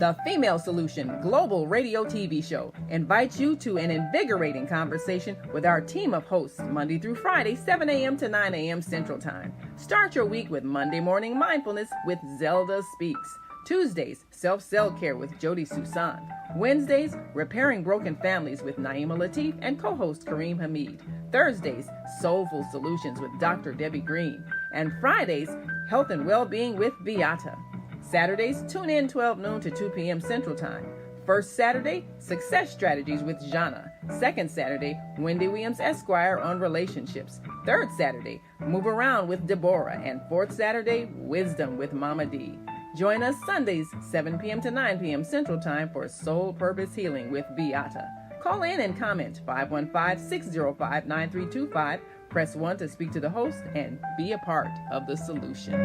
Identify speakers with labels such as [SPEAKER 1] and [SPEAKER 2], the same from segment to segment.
[SPEAKER 1] The Female Solution Global Radio TV Show invites you to an invigorating conversation with our team of hosts Monday through Friday, 7 a.m. to 9 a.m. Central Time. Start your week with Monday Morning Mindfulness with Zelda Speaks. Tuesdays, Self-Cell Care with Jody Susan. Wednesdays, Repairing Broken Families with Naima Latif and co-host Kareem Hamid. Thursdays, Soulful Solutions with Dr. Debbie Green. And Fridays, Health and Wellbeing with Beata. Saturdays, tune in 12 noon to 2 p.m. Central Time. First Saturday, Success Strategies with Zhana. Second Saturday, Wendy Williams Esquire on relationships. Third Saturday, Move Around with Deborah. And fourth Saturday, Wisdom with Mama D. Join us Sundays, 7 p.m. to 9 p.m. Central Time for Soul Purpose Healing with Beata. Call in and comment 515-605-9325. Press 1 to speak to the host and be a part of the solution.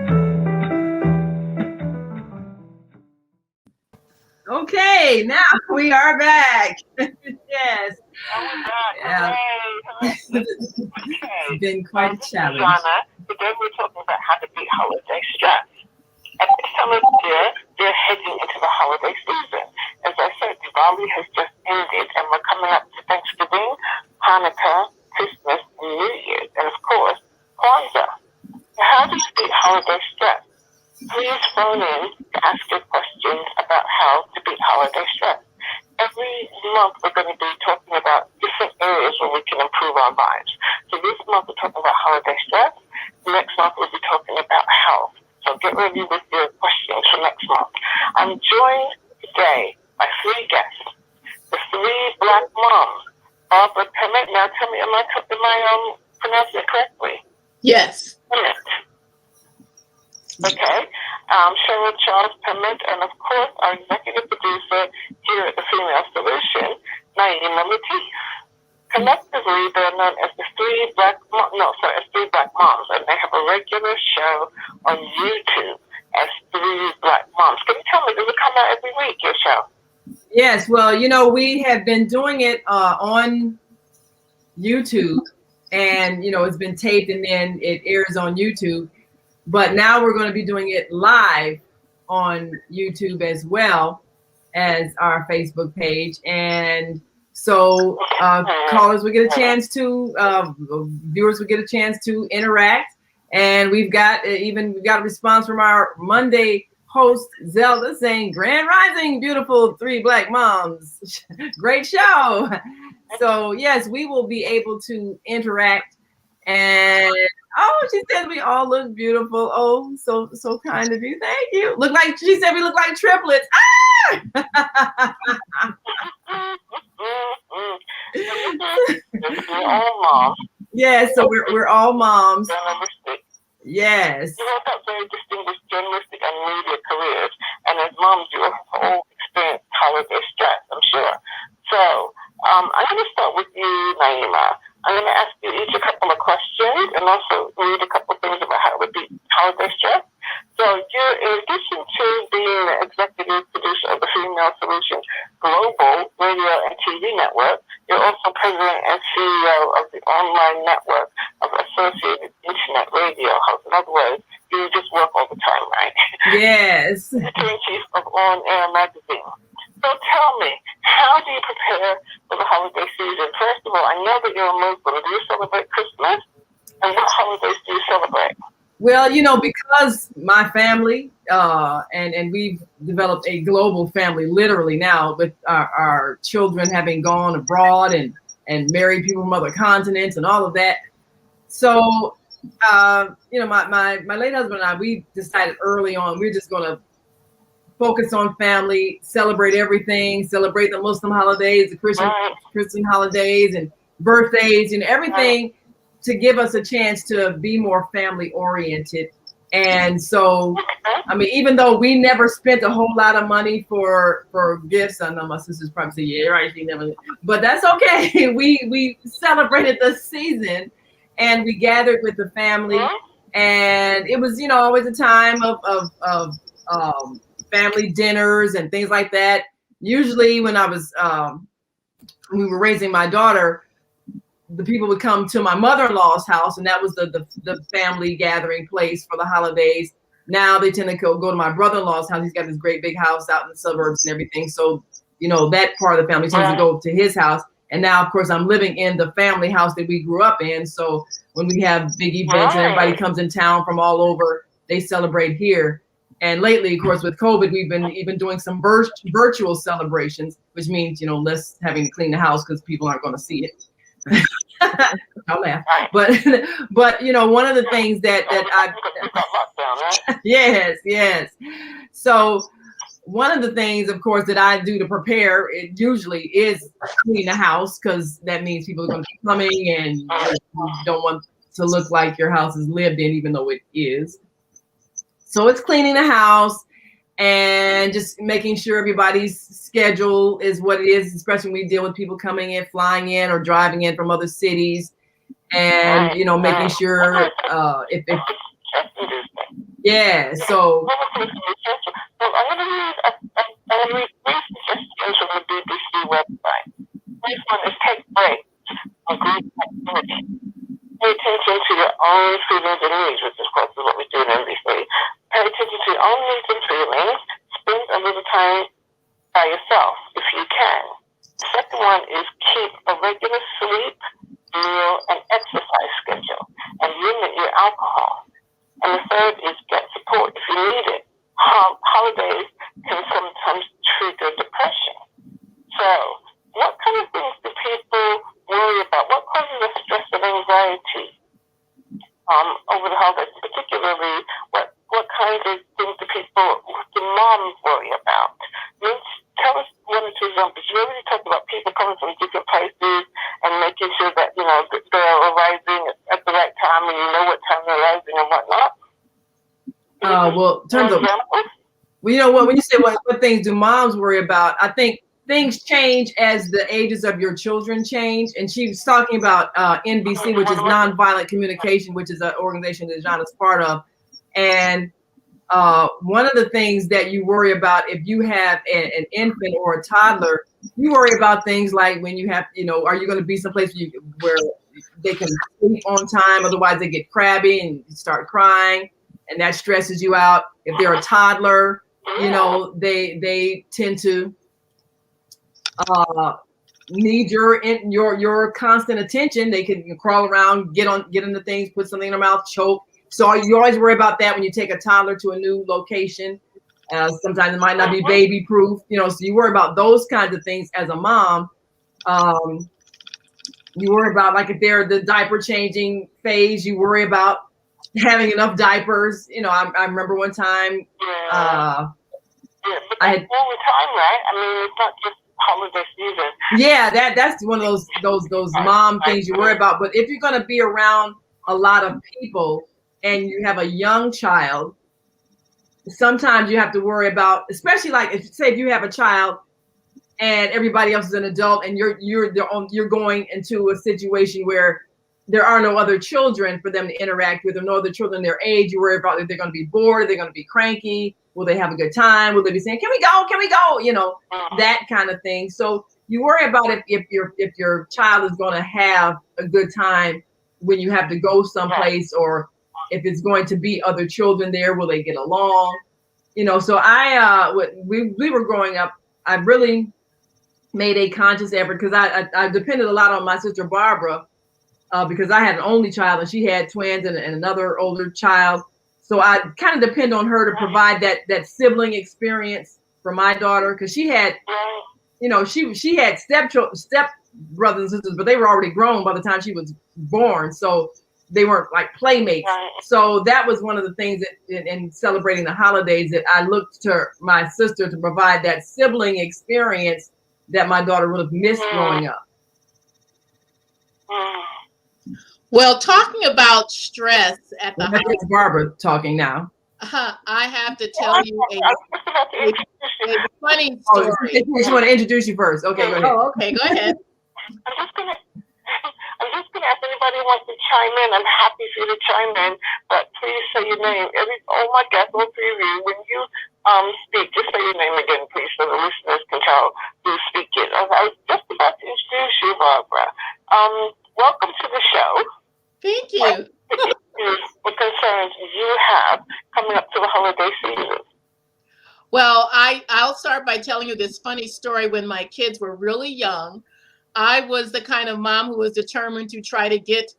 [SPEAKER 1] Okay, now we are back. Yes. It's been quite a challenge.
[SPEAKER 2] Zhana, today we're talking about how to beat holiday stress. At this time of year, we're heading into the holiday season. As I said, Diwali has just ended, and we're coming up to Thanksgiving, Hanukkah, Christmas, and New Year's, and of course, Kwanzaa. How do you beat holiday stress? Please phone in to ask your questions about how to beat holiday stress. Every month we're going to be talking about different areas where we can improve our lives. So this month we're talking about holiday stress. Next month we'll be talking about health. So get ready with your questions for next month. I'm joined today by 3 guests. The 3 Black moms. Barbara Pemmett. Now tell me, am I pronouncing it correctly?
[SPEAKER 3] Yes.
[SPEAKER 2] Pemmett. Okay, Cheryl Charles Pemmett, and of course our executive producer here at the Female Solution, Naima Latif. Collectively, they're known as the 3 Black Moms, and they have a regular show on YouTube as 3 Black Moms. Can you tell me, does it come out every week, your show?
[SPEAKER 1] Yes, well, we have been doing it on YouTube, and, it's been taped and then it airs on YouTube. But now we're going to be doing it live on YouTube as well as our Facebook page. And so callers will get a chance to, viewers will get a chance to interact. And we've got a response from our Monday host, Zelda, saying, Grand Rising, beautiful 3 Black moms. Great show. So, yes, we will be able to interact. And she said we all look beautiful. Oh, so kind of you. Thank you. She said we look like triplets.
[SPEAKER 2] We're all moms.
[SPEAKER 1] Yeah, so we're all moms. Yes.
[SPEAKER 2] You have very distinguished journalistic and media careers, and as moms, you have all experienced holiday stress, I'm sure. So I'm going to start with you, Naima. I'm going to ask you each a couple of questions and also read a couple of things about how to beat holiday stress. So you're, in addition to being the executive producer of the Female Solution Global Radio and TV Network, you're also president and CEO of the online network of Associated Internet Radio Hosts. In other words, you just work all the time, right?
[SPEAKER 1] Yes.
[SPEAKER 2] Editor-in-chief of On Air Magazine. So tell me, how do you prepare for the holiday season? First of all, I know that you're a Muslim. Do you celebrate Christmas? And what holidays do you celebrate?
[SPEAKER 1] Well, because my family, and we've developed a global family literally now with our children having gone abroad and married people from other continents and all of that. So, my late husband and I, we decided early on, we're just going to focus on family, celebrate everything, celebrate the Muslim holidays, the Christian holidays and birthdays, everything to give us a chance to be more family oriented. And so, even though we never spent a whole lot of money for gifts, I know my sisters probably say, yeah, right, she never, but that's okay. We celebrated the season and we gathered with the family, and it was, always a time of family dinners and things like that. Usually when I was, we were raising my daughter, the people would come to my mother-in-law's house, and that was the family gathering place for the holidays. now they tend to go to my brother-in-law's house. He's got this great big house out in the suburbs and everything. So, that part of the family tends to go to his house. And now, of course, I'm living in the family house that we grew up in. So when we have big events and everybody comes in town from all over, they celebrate here. And lately, of course, with COVID, we've been even doing some virtual celebrations, which means, less having to clean the house because people aren't going to see it. I'll laugh. But one of the things that I yes. So one of the things, of course, that I do to prepare, it usually is clean the house, because that means people are going to be coming and you don't want to look like your house is lived in, even though it is. So it's cleaning the house and just making sure everybody's schedule is what it is, especially when we deal with people coming in, flying in, or driving in from other cities. And, making sure if yeah, so.
[SPEAKER 2] I'm going to read three suggestions from the BBC website. This one is take breaks from group activity. Pay attention to your own feelings and needs, which of course is what we do in NBC. Pay attention to your own needs and feelings. Spend a little time by yourself if you can. The second one is keep a regular sleep, meal, and exercise schedule, and limit your alcohol. And the third is get support if you need it. Holidays can sometimes trigger depression. So, what kind of things do people worry about? What causes the stress and anxiety over the holidays? Particularly, what kinds of things do moms worry about? Tell us one or two examples. You already talked about people coming from different places and making sure that, they're arriving at the right time and you know what time they're arriving and whatnot.
[SPEAKER 1] Well, in terms of, when you say what things do moms worry about, I think things change as the ages of your children change. And she was talking about NVC, which is Nonviolent Communication, which is an organization that Zhana is part of. And one of the things that you worry about if you have an infant or a toddler, you worry about things like when you have, are you going to be someplace where they can sleep on time? Otherwise, they get crabby and start crying, and that stresses you out. If they're a toddler, they tend to need your constant attention. They can crawl around, get into things, put something in their mouth, choke. So you always worry about that when you take a toddler to a new location. Sometimes it might not be baby proof, so you worry about those kinds of things as a mom. You worry about, like, if they're the diaper changing phase, you worry about having enough diapers. I remember one time I had
[SPEAKER 2] all the time, right? I mean, it's not just holiday season.
[SPEAKER 1] Yeah, that's one of those mom things you worry about. But if you're going to be around a lot of people and you have a young child, sometimes you have to worry about, especially like if you have a child and everybody else is an adult and you're going into a situation where there are no other children for them to interact with, or no other children their age. You worry about if they're going to be bored, they're going to be cranky, will they have a good time, will they be saying, can we go, that kind of thing. So you worry about if your child is going to have a good time when you have to go someplace, or if it's going to be other children there, will they get along? So we were growing up, I really made a conscious effort, because I depended a lot on my sister Barbara, because I had an only child and she had twins and another older child. So I kind of depend on her to provide that sibling experience for my daughter, because she had, she had step brothers and sisters, but they were already grown by the time she was born. So they weren't like playmates. So that was one of the things that in celebrating the holidays, that I looked to my sister to provide that sibling experience that my daughter would have missed growing up.
[SPEAKER 3] Well, talking about stress at the holidays,
[SPEAKER 1] it's Barbara talking now.
[SPEAKER 3] I have to tell you a funny story.
[SPEAKER 1] I just want to introduce you first. Okay, go ahead.
[SPEAKER 3] Oh, okay, go ahead.
[SPEAKER 2] I'm just gonna ask anybody who wants to chime in. I'm happy for you to chime in, but please say your name. All my guests, all three of you, when you speak, just say your name again, please, so the listeners can tell who's speaking. I was just about to introduce you, Barbara. Welcome to the show.
[SPEAKER 3] Thank you.
[SPEAKER 2] What concerns you have coming up to the holiday
[SPEAKER 3] start by telling you this funny story. When my kids were really young, I was the kind of mom who was determined to try to get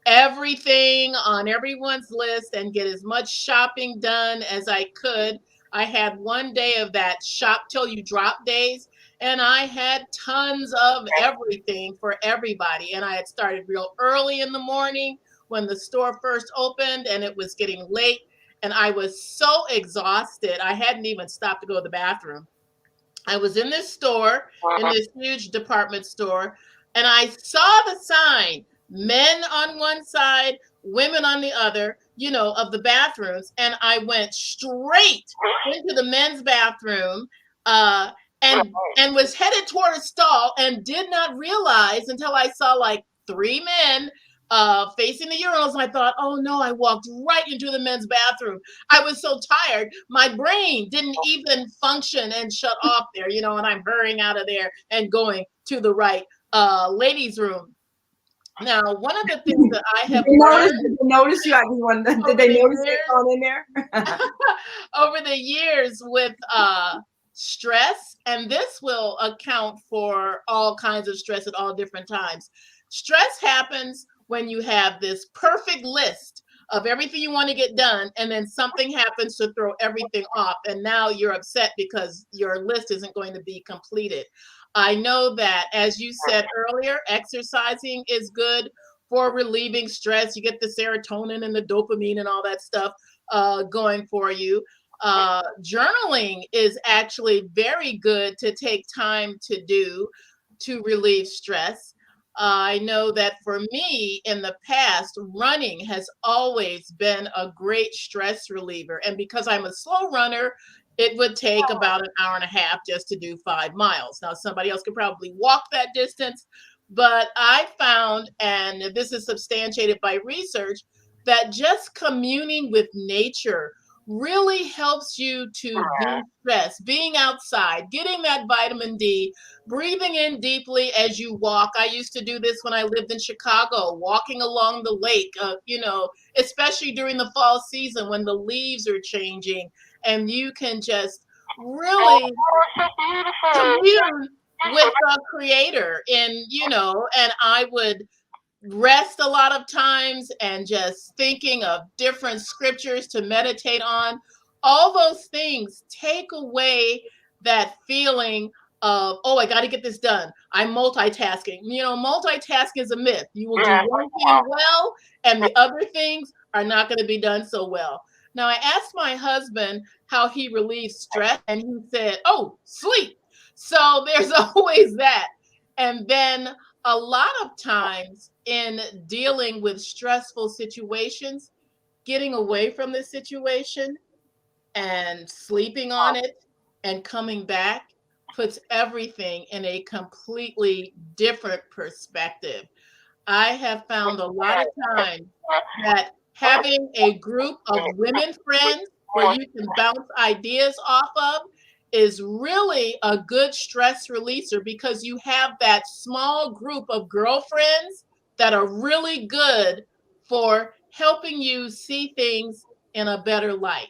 [SPEAKER 3] everything on everyone's list and get as much shopping done as I could. I had one day of that shop till you drop days, and I had tons of everything for everybody. And I had started real early in the morning when the store first opened, and it was getting late. And I was so exhausted, I hadn't even stopped to go to the bathroom. I was in this store, in this huge department store, and I saw the sign, men on one side, women on the other, you know, of the bathrooms. And I went straight into the men's bathroom, uh, and was headed toward a stall and did not realize until I saw like three men facing the urinals. And I thought, oh no, I walked right into the men's bathroom. I was so tired. My brain didn't even function and shut off there, you know, and I'm hurrying out of there and going to the right ladies' room. Now, one of the things that I have learned
[SPEAKER 1] Did they notice you? I just wonder, did they notice you going in there?
[SPEAKER 3] over the years with stress, and this will account for all kinds of stress at all different times. Stress happens when you have this perfect list of everything you want to get done, and then something happens to throw everything off, and now you're upset because your list isn't going to be completed. I know that, as you said earlier, exercising is good for relieving stress. You get the serotonin and the dopamine and all that stuff going for you. Journaling is actually very good to take time to do to relieve stress. I know that for me in the past, running has always been a great stress reliever. And because I'm a slow runner, it would take about an hour and a half just to do 5 miles. Now, somebody else could probably walk that distance, but I found, and this is substantiated by research, that just communing with nature really helps you to de-stress. Being outside, getting that vitamin D, breathing in deeply as you walk. I used to do this when I lived in Chicago, walking along the lake, you know, especially during the fall season when the leaves are changing, and you can just really commune with the creator. And, you know, and I would rest a lot of times and just thinking of different scriptures to meditate on. All those things take away that feeling of, oh, I got to get this done. I'm multitasking. You know, multitasking is a myth. You will do one thing well, and the other things are not going to be done so well. Now, I asked my husband how he relieves stress, and he said, oh, sleep. So there's always that. And then a lot of times in dealing with stressful situations, getting away from the situation and sleeping on it and coming back puts everything in a completely different perspective. I have found a lot of times that having a group of women friends where you can bounce ideas off of is really a good stress releaser, because you have that small group of girlfriends that are really good for helping you see things in a better light.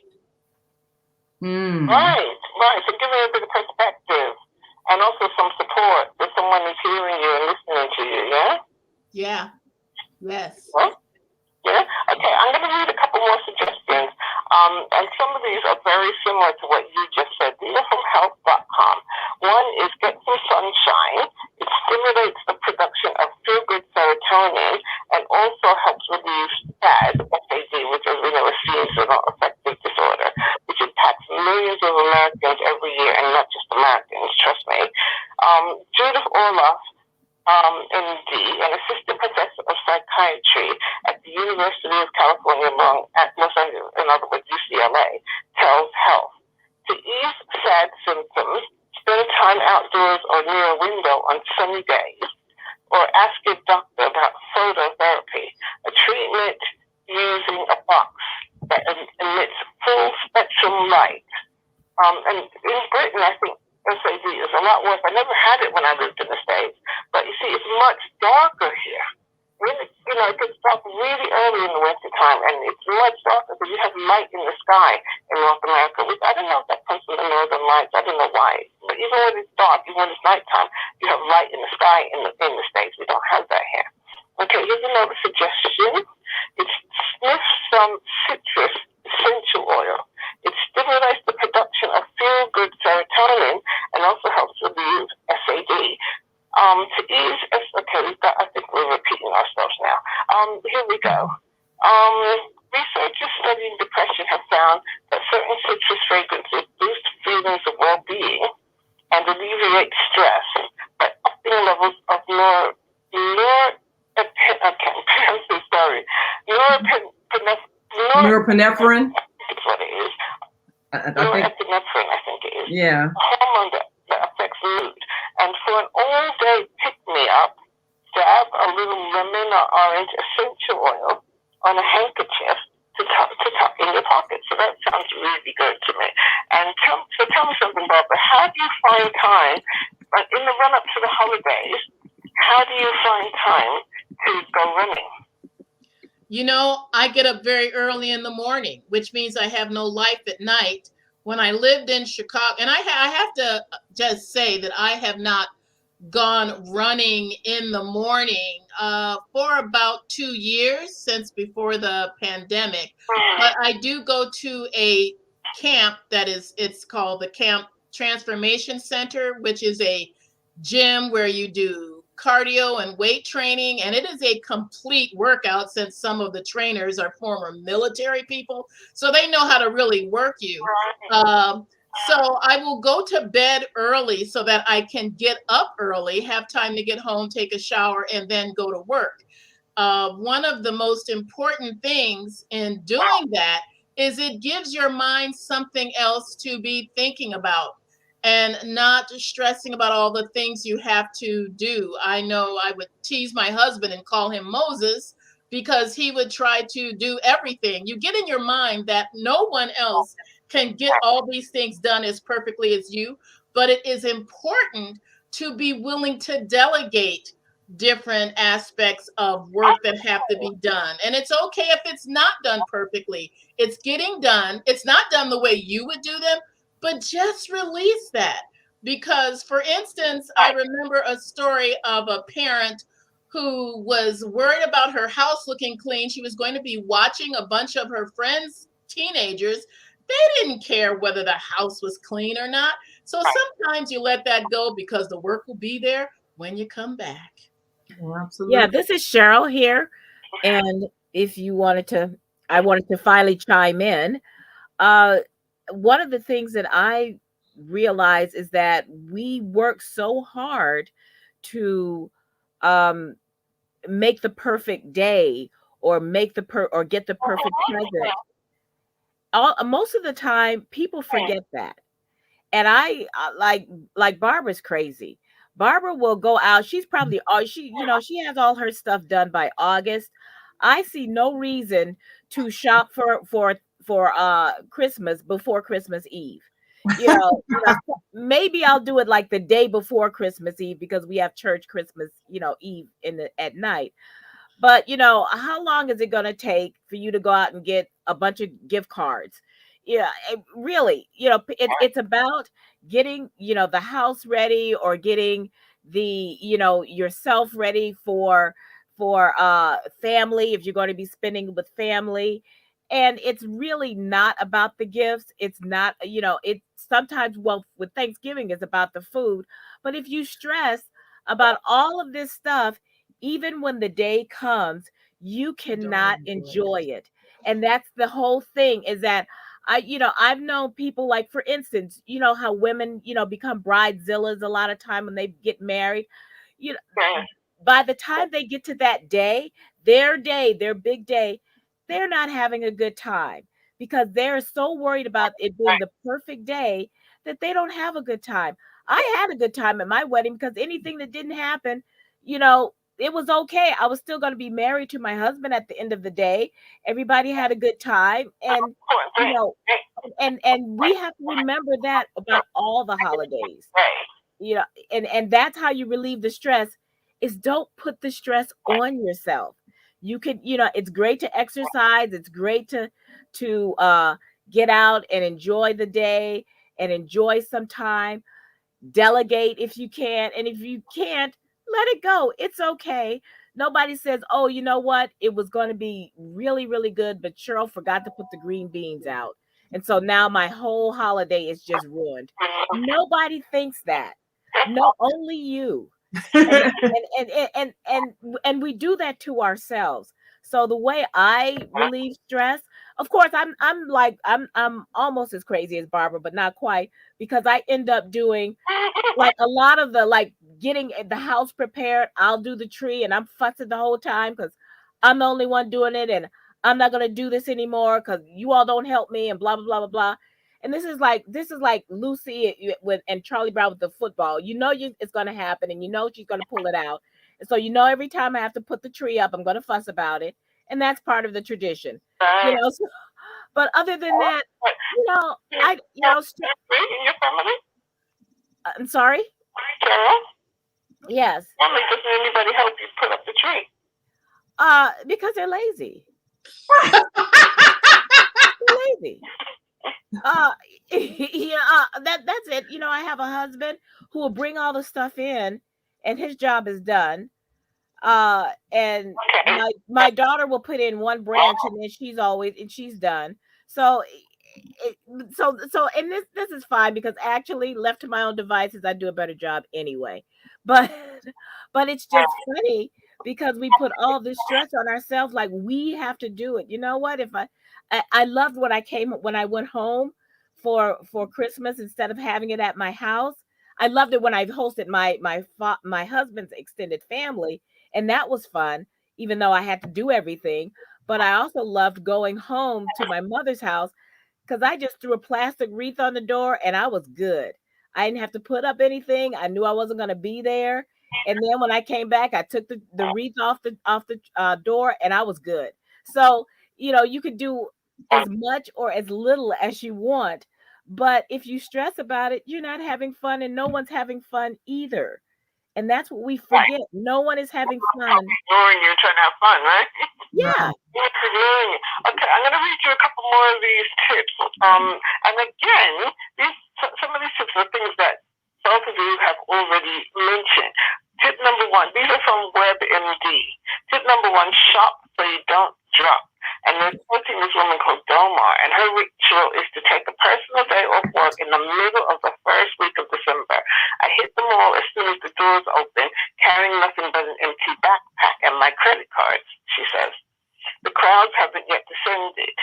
[SPEAKER 2] Right. So giving a bit of perspective and also some support that someone is hearing you and listening to you, yeah?
[SPEAKER 3] Yeah. Yes.
[SPEAKER 2] Yeah. Okay, I'm going to read a couple more suggestions. And some of these are very similar to what you just said. These are from health.com. One is get some sunshine. It stimulates the production of feel-good serotonin and also helps relieve SAD, which is, you know, a seasonal affective disorder, which impacts millions of Americans every year, and not just Americans, trust me. Judith Orloff, MD, an assistant professor of psychiatry at the University of California at Los Angeles, in other words, UCLA, tells health to ease SAD symptoms, spend time outdoors or near a window on sunny days, or ask your doctor about phototherapy, a treatment using a box that emits full spectrum light. And in Britain, I think SAD is a lot worse. I never had it when I lived in the States, but you see, it's much darker here. Really, you know, it gets dark really early in the winter time, and it's much darker, so you have light in the sky in North America, which I don't know if that comes from the northern lights. I don't know why even when it's dark, even when it's nighttime, you have light in the sky in the States. We don't have that here. Okay, here's another suggestion. It's sniff some citrus essential oil. It stimulates the production of feel-good serotonin and also helps relieve SAD. To ease, okay, I think we're repeating ourselves now. Here we go. Researchers studying depression have found that certain citrus fragrances boost feelings of well-being and alleviate stress by upping levels of
[SPEAKER 1] norepinephrine.
[SPEAKER 2] That's what it is.
[SPEAKER 1] I think.
[SPEAKER 2] Norepinephrine, I think it is.
[SPEAKER 1] Yeah.
[SPEAKER 2] A hormone that affects mood. And for an all-day pick-me-up, dab a little lemon or orange essential oil on a handkerchief to tuck in your pocket. So that sounds really good to me. And tell me something, Barbara. How do you find time, in the run-up to the holidays, how do you find time to go running?
[SPEAKER 3] You know, I get up very early in the morning, which means I have no life at night. When I lived in Chicago, and I have to just say that I have not gone running in the morning for about 2 years, since before the pandemic. But I do go to a camp it's called the Camp Transformation Center, which is a gym where you do cardio and weight training, and it is a complete workout, since some of the trainers are former military people, so they know how to really work you. So I will go to bed early so that I can get up early, have time to get home, take a shower, and then go to work. One of the most important things in doing that is it gives your mind something else to be thinking about and not stressing about all the things you have to do. I know I would tease my husband and call him Moses, because he would try to do everything. You get in your mind that no one else can get all these things done as perfectly as you, but it is important to be willing to delegate different aspects of work that have to be done. And it's okay if it's not done perfectly. It's getting done. It's not done the way you would do them, but just release that. Because, for instance, I remember a story of a parent who was worried about her house looking clean. She was going to be watching a bunch of her friends, teenagers. They didn't care whether the house was clean or not. So sometimes you let that go, because the work will be there when you come back.
[SPEAKER 1] Well, absolutely.
[SPEAKER 4] Yeah, this is Cheryl here. And if you I wanted to finally chime in. One of the things that I realize is that we work so hard to make the perfect day, or or get the perfect present. Most of the time people forget that. And I like Barbara's crazy. Barbara will go out. She's probably she has all her stuff done by August. I see no reason to shop for Christmas before Christmas Eve. Maybe I'll do it like the day before Christmas Eve, because we have church Christmas, Eve at night. But how long is it going to take for you to go out and get a bunch of gift cards? Yeah, really, it's about getting, the house ready, or getting yourself ready for family, if you're going to be spending with family. And it's really not about the gifts. It's not, it's sometimes, well, with Thanksgiving, it's about the food. But if you stress about all of this stuff, even when the day comes, you cannot enjoy it. And that's the whole thing, is that I've known people, like, for instance, how women, become bridezillas a lot of time when they get married. You know, by the time they get to that day, their big day, they're not having a good time, because they're so worried about it being the perfect day that they don't have a good time. I had a good time at my wedding, because anything that didn't happen, it was okay. I was still going to be married to my husband at the end of the day. Everybody had a good time. And and we have to remember that about all the holidays. And that's how you relieve the stress, is don't put the stress on yourself. You could, it's great to exercise. It's great to get out and enjoy the day and enjoy some time. delegate if you can. And if you can't, let it go. It's okay. Nobody says, oh, you know what? It was going to be really, really good, but Cheryl forgot to put the green beans out. And so now my whole holiday is just ruined. Nobody thinks that. No, only you. And we do that to ourselves. So the way I relieve stress, of course, I'm almost as crazy as Barbara, but not quite, because I end up doing like a lot of the, like, getting the house prepared. I'll do the tree and I'm fussing the whole time because I'm the only one doing it, and I'm not gonna do this anymore because you all don't help me, and blah blah blah blah blah. And this is like Lucy with and Charlie Brown with the football. It's gonna happen, and she's gonna pull it out. And so every time I have to put the tree up, I'm gonna fuss about it, and that's part of the tradition. So, but other than that,
[SPEAKER 2] in your family?
[SPEAKER 4] I'm sorry.
[SPEAKER 2] Carol?
[SPEAKER 4] Yes.
[SPEAKER 2] Family, doesn't anybody help you put up the tree?
[SPEAKER 4] Because they're lazy. Lazy. That's it. I have a husband who will bring all the stuff in, and his job is done. And my daughter will put in one branch, and then she's done. So and this is fine, because actually, left to my own devices, I do a better job anyway. But it's just funny because we put all this stress on ourselves, like we have to do it. You know what? If I loved when I went home for Christmas instead of having it at my house. I loved it when I hosted my husband's extended family, and that was fun, even though I had to do everything. But I also loved going home to my mother's house, because I just threw a plastic wreath on the door and I was good. I didn't have to put up anything. I knew I wasn't going to be there. And then when I came back, I took the wreath off the door, and I was good. So, you could do as much or as little as you want. But if you stress about it, you're not having fun, and no one's having fun either. And that's what we forget. No one is having fun.
[SPEAKER 2] Ignoring you, trying to have fun, right?
[SPEAKER 4] Yeah.
[SPEAKER 2] Okay, I'm going to read you a couple more of these tips. And again, some of these tips are things that both of you have already mentioned. Tip number 1, these are from WebMD. Tip number 1, shop so you don't drop. And they're quoting this woman called Domar, and her ritual is to take a personal day off work in the middle of the first week of December. I hit the mall as soon as the doors open, carrying nothing but an empty backpack and my credit cards, she says. The crowds haven't yet descended.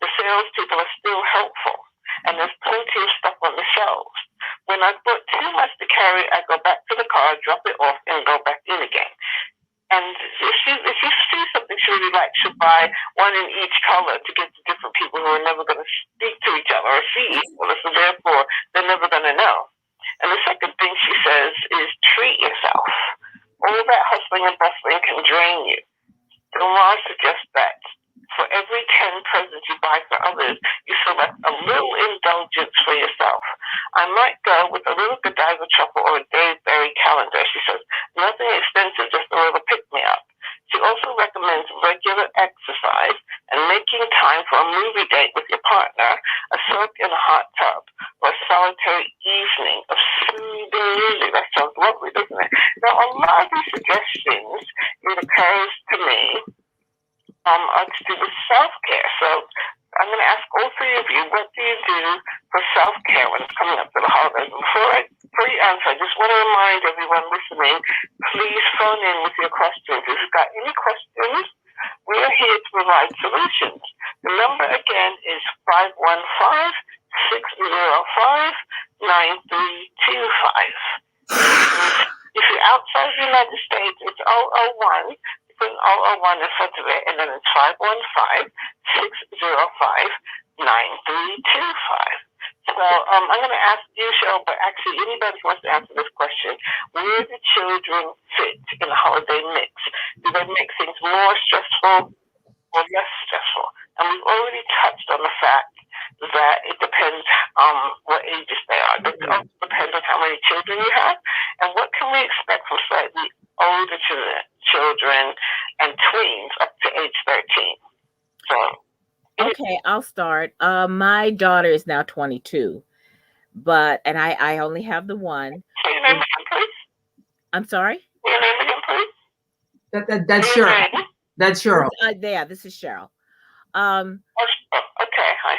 [SPEAKER 2] The salespeople are still helpful, and there's plenty of stuff on the shelves. When I've bought too much to carry, I go back to the car, drop it off, and go back in again. And if you see something she really likes, she'll buy one in each color to give to different people who are never going to speak to each other or see each other, so therefore they're never going to know. And the second thing she says is treat yourself. All that hustling and bustling can drain you. Omar suggests that for every 10 presents you buy for others, you select a little indulgence for yourself. I might go with a little Godiva truffle or a Dave Berry calendar, she says. Nothing expensive, just a little pick-me-up. She also recommends regular exercise and making time for a movie date with your partner, a soak in a hot tub, or a solitary evening of soothing music. That sounds lovely, doesn't it? Now, a lot of these suggestions, it occurs to me, are to do with self-care. So I'm going to ask all three of you, what do you do for self-care when it's coming up to the holidays? Before you answer, I just want to remind everyone listening, please phone in with your questions. If you've got any questions, we are here to provide solutions. The number again is 515-605-9325. If you're outside the United States, it's 001. Put 001 in front of it, and then it's 515-605-9325. So I'm going to ask you, Cheryl, but actually anybody who wants to answer this question, where do children fit in the holiday mix? Do they make things more stressful or less stressful? And we've already touched on the fact that it depends on what ages they are. It also depends on how many children you have, and what can we expect from slightly older children and tweens up to age 13. So,
[SPEAKER 4] okay, I'll start. My daughter is now 22, But and I only have the one.
[SPEAKER 2] Say your name again, please.
[SPEAKER 4] I'm sorry.
[SPEAKER 2] Say your name again, please.
[SPEAKER 1] That's
[SPEAKER 2] Your
[SPEAKER 1] Cheryl.
[SPEAKER 2] name?
[SPEAKER 1] That's Cheryl.
[SPEAKER 4] Yeah, this is Cheryl. Um,
[SPEAKER 2] Oh, okay, hi.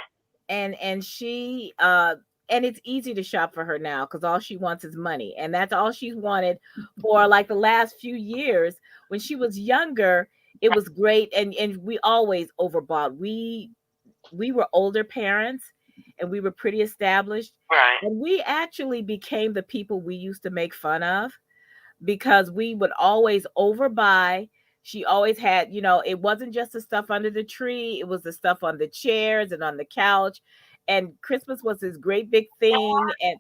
[SPEAKER 4] and she and it's easy to shop for her now because all she wants is money, and that's all she's wanted for like the last few years. When she was younger, it was great, and we always overbought. We were older parents, and we were pretty established,
[SPEAKER 2] Right.
[SPEAKER 4] and we actually became the people we used to make fun of because we would always overbuy. She always had, it wasn't just the stuff under the tree, it was the stuff on the chairs and on the couch. And Christmas was this great big thing. And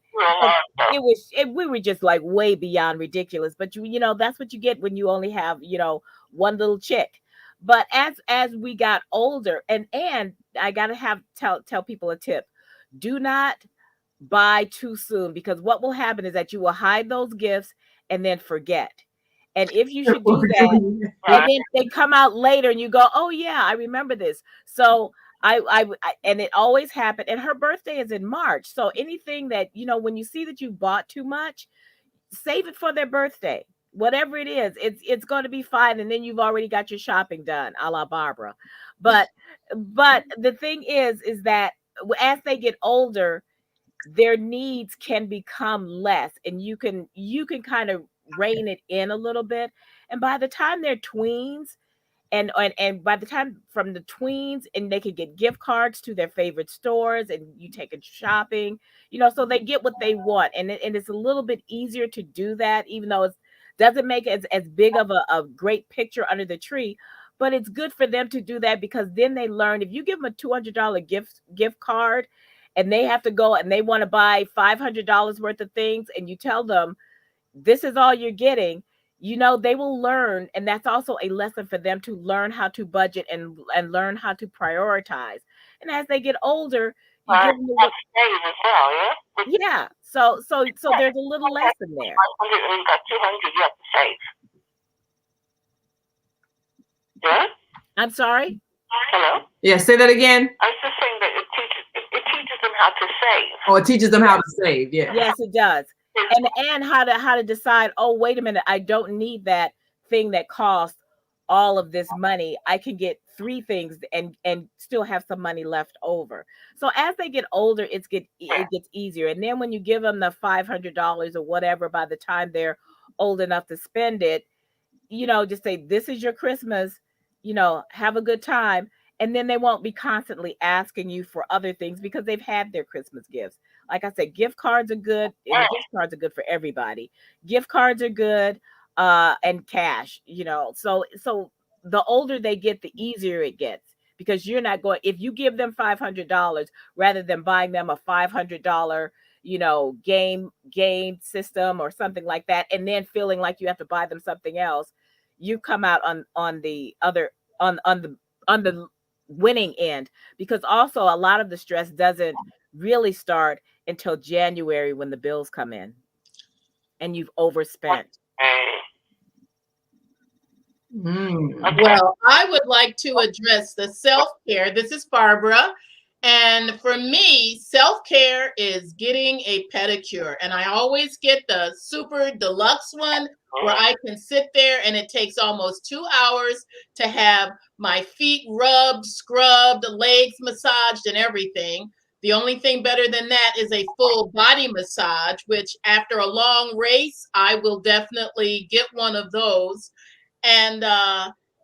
[SPEAKER 4] we were just like way beyond ridiculous. But that's what you get when you only have, one little chick. But as we got older, and I gotta tell people a tip: do not buy too soon, because what will happen is that you will hide those gifts and then forget. And if you should do that, and then they come out later and you go, oh yeah, I remember this. So and it always happened. And her birthday is in March. So anything that, when you see that you bought too much, save it for their birthday. Whatever it is, it's going to be fine. And then you've already got your shopping done, a la Barbara. But the thing is that as they get older, their needs can become less, and you can kind of rein it in a little bit. And by the time they're tweens, and by the time from the tweens, and they can get gift cards to their favorite stores, and you take it shopping, so they get what they want. And it's a little bit easier to do that, even though it doesn't make it as big of a great picture under the tree. But it's good for them to do that, because then they learn, if you give them a $200 gift card, and they have to go and they want to buy $500 worth of things, and you tell them this is all you're getting, they will learn. And that's also a lesson for them to learn how to budget and learn how to prioritize. And as they get older, you give them
[SPEAKER 2] as well, yeah?
[SPEAKER 4] yeah. So there's a little lesson there.
[SPEAKER 2] 500 and you got 200, you have to save. Yeah?
[SPEAKER 4] I'm sorry?
[SPEAKER 2] Hello?
[SPEAKER 1] Yeah, say that again.
[SPEAKER 2] I was just saying that it teaches them how to save.
[SPEAKER 1] Oh, it teaches them how to save. Yeah.
[SPEAKER 4] Yes, it does. And how to decide, oh, wait a minute, I don't need that thing that costs all of this money. I can get 3 things and still have some money left over. So as they get older, it gets easier. And then when you give them the $500 or whatever, by the time they're old enough to spend it, just say, this is your Christmas, have a good time. And then they won't be constantly asking you for other things, because they've had their Christmas gifts. Like I said, gift cards are good, and gift cards are good for everybody. Gift cards are good, and cash, So the older they get, the easier it gets, because you're not going. If you give them $500 rather than buying them a $500, game system or something like that, and then feeling like you have to buy them something else, you come out on the other on the winning end. Because also a lot of the stress doesn't really start until January, when the bills come in and you've overspent.
[SPEAKER 3] Well, I would like to address the self-care. This is Barbara. And for me, self-care is getting a pedicure. And I always get the super deluxe one, where I can sit there and it takes almost 2 hours to have my feet rubbed, scrubbed, legs massaged, and everything. The only thing better than that is a full body massage, which after a long race, I will definitely get one of those. And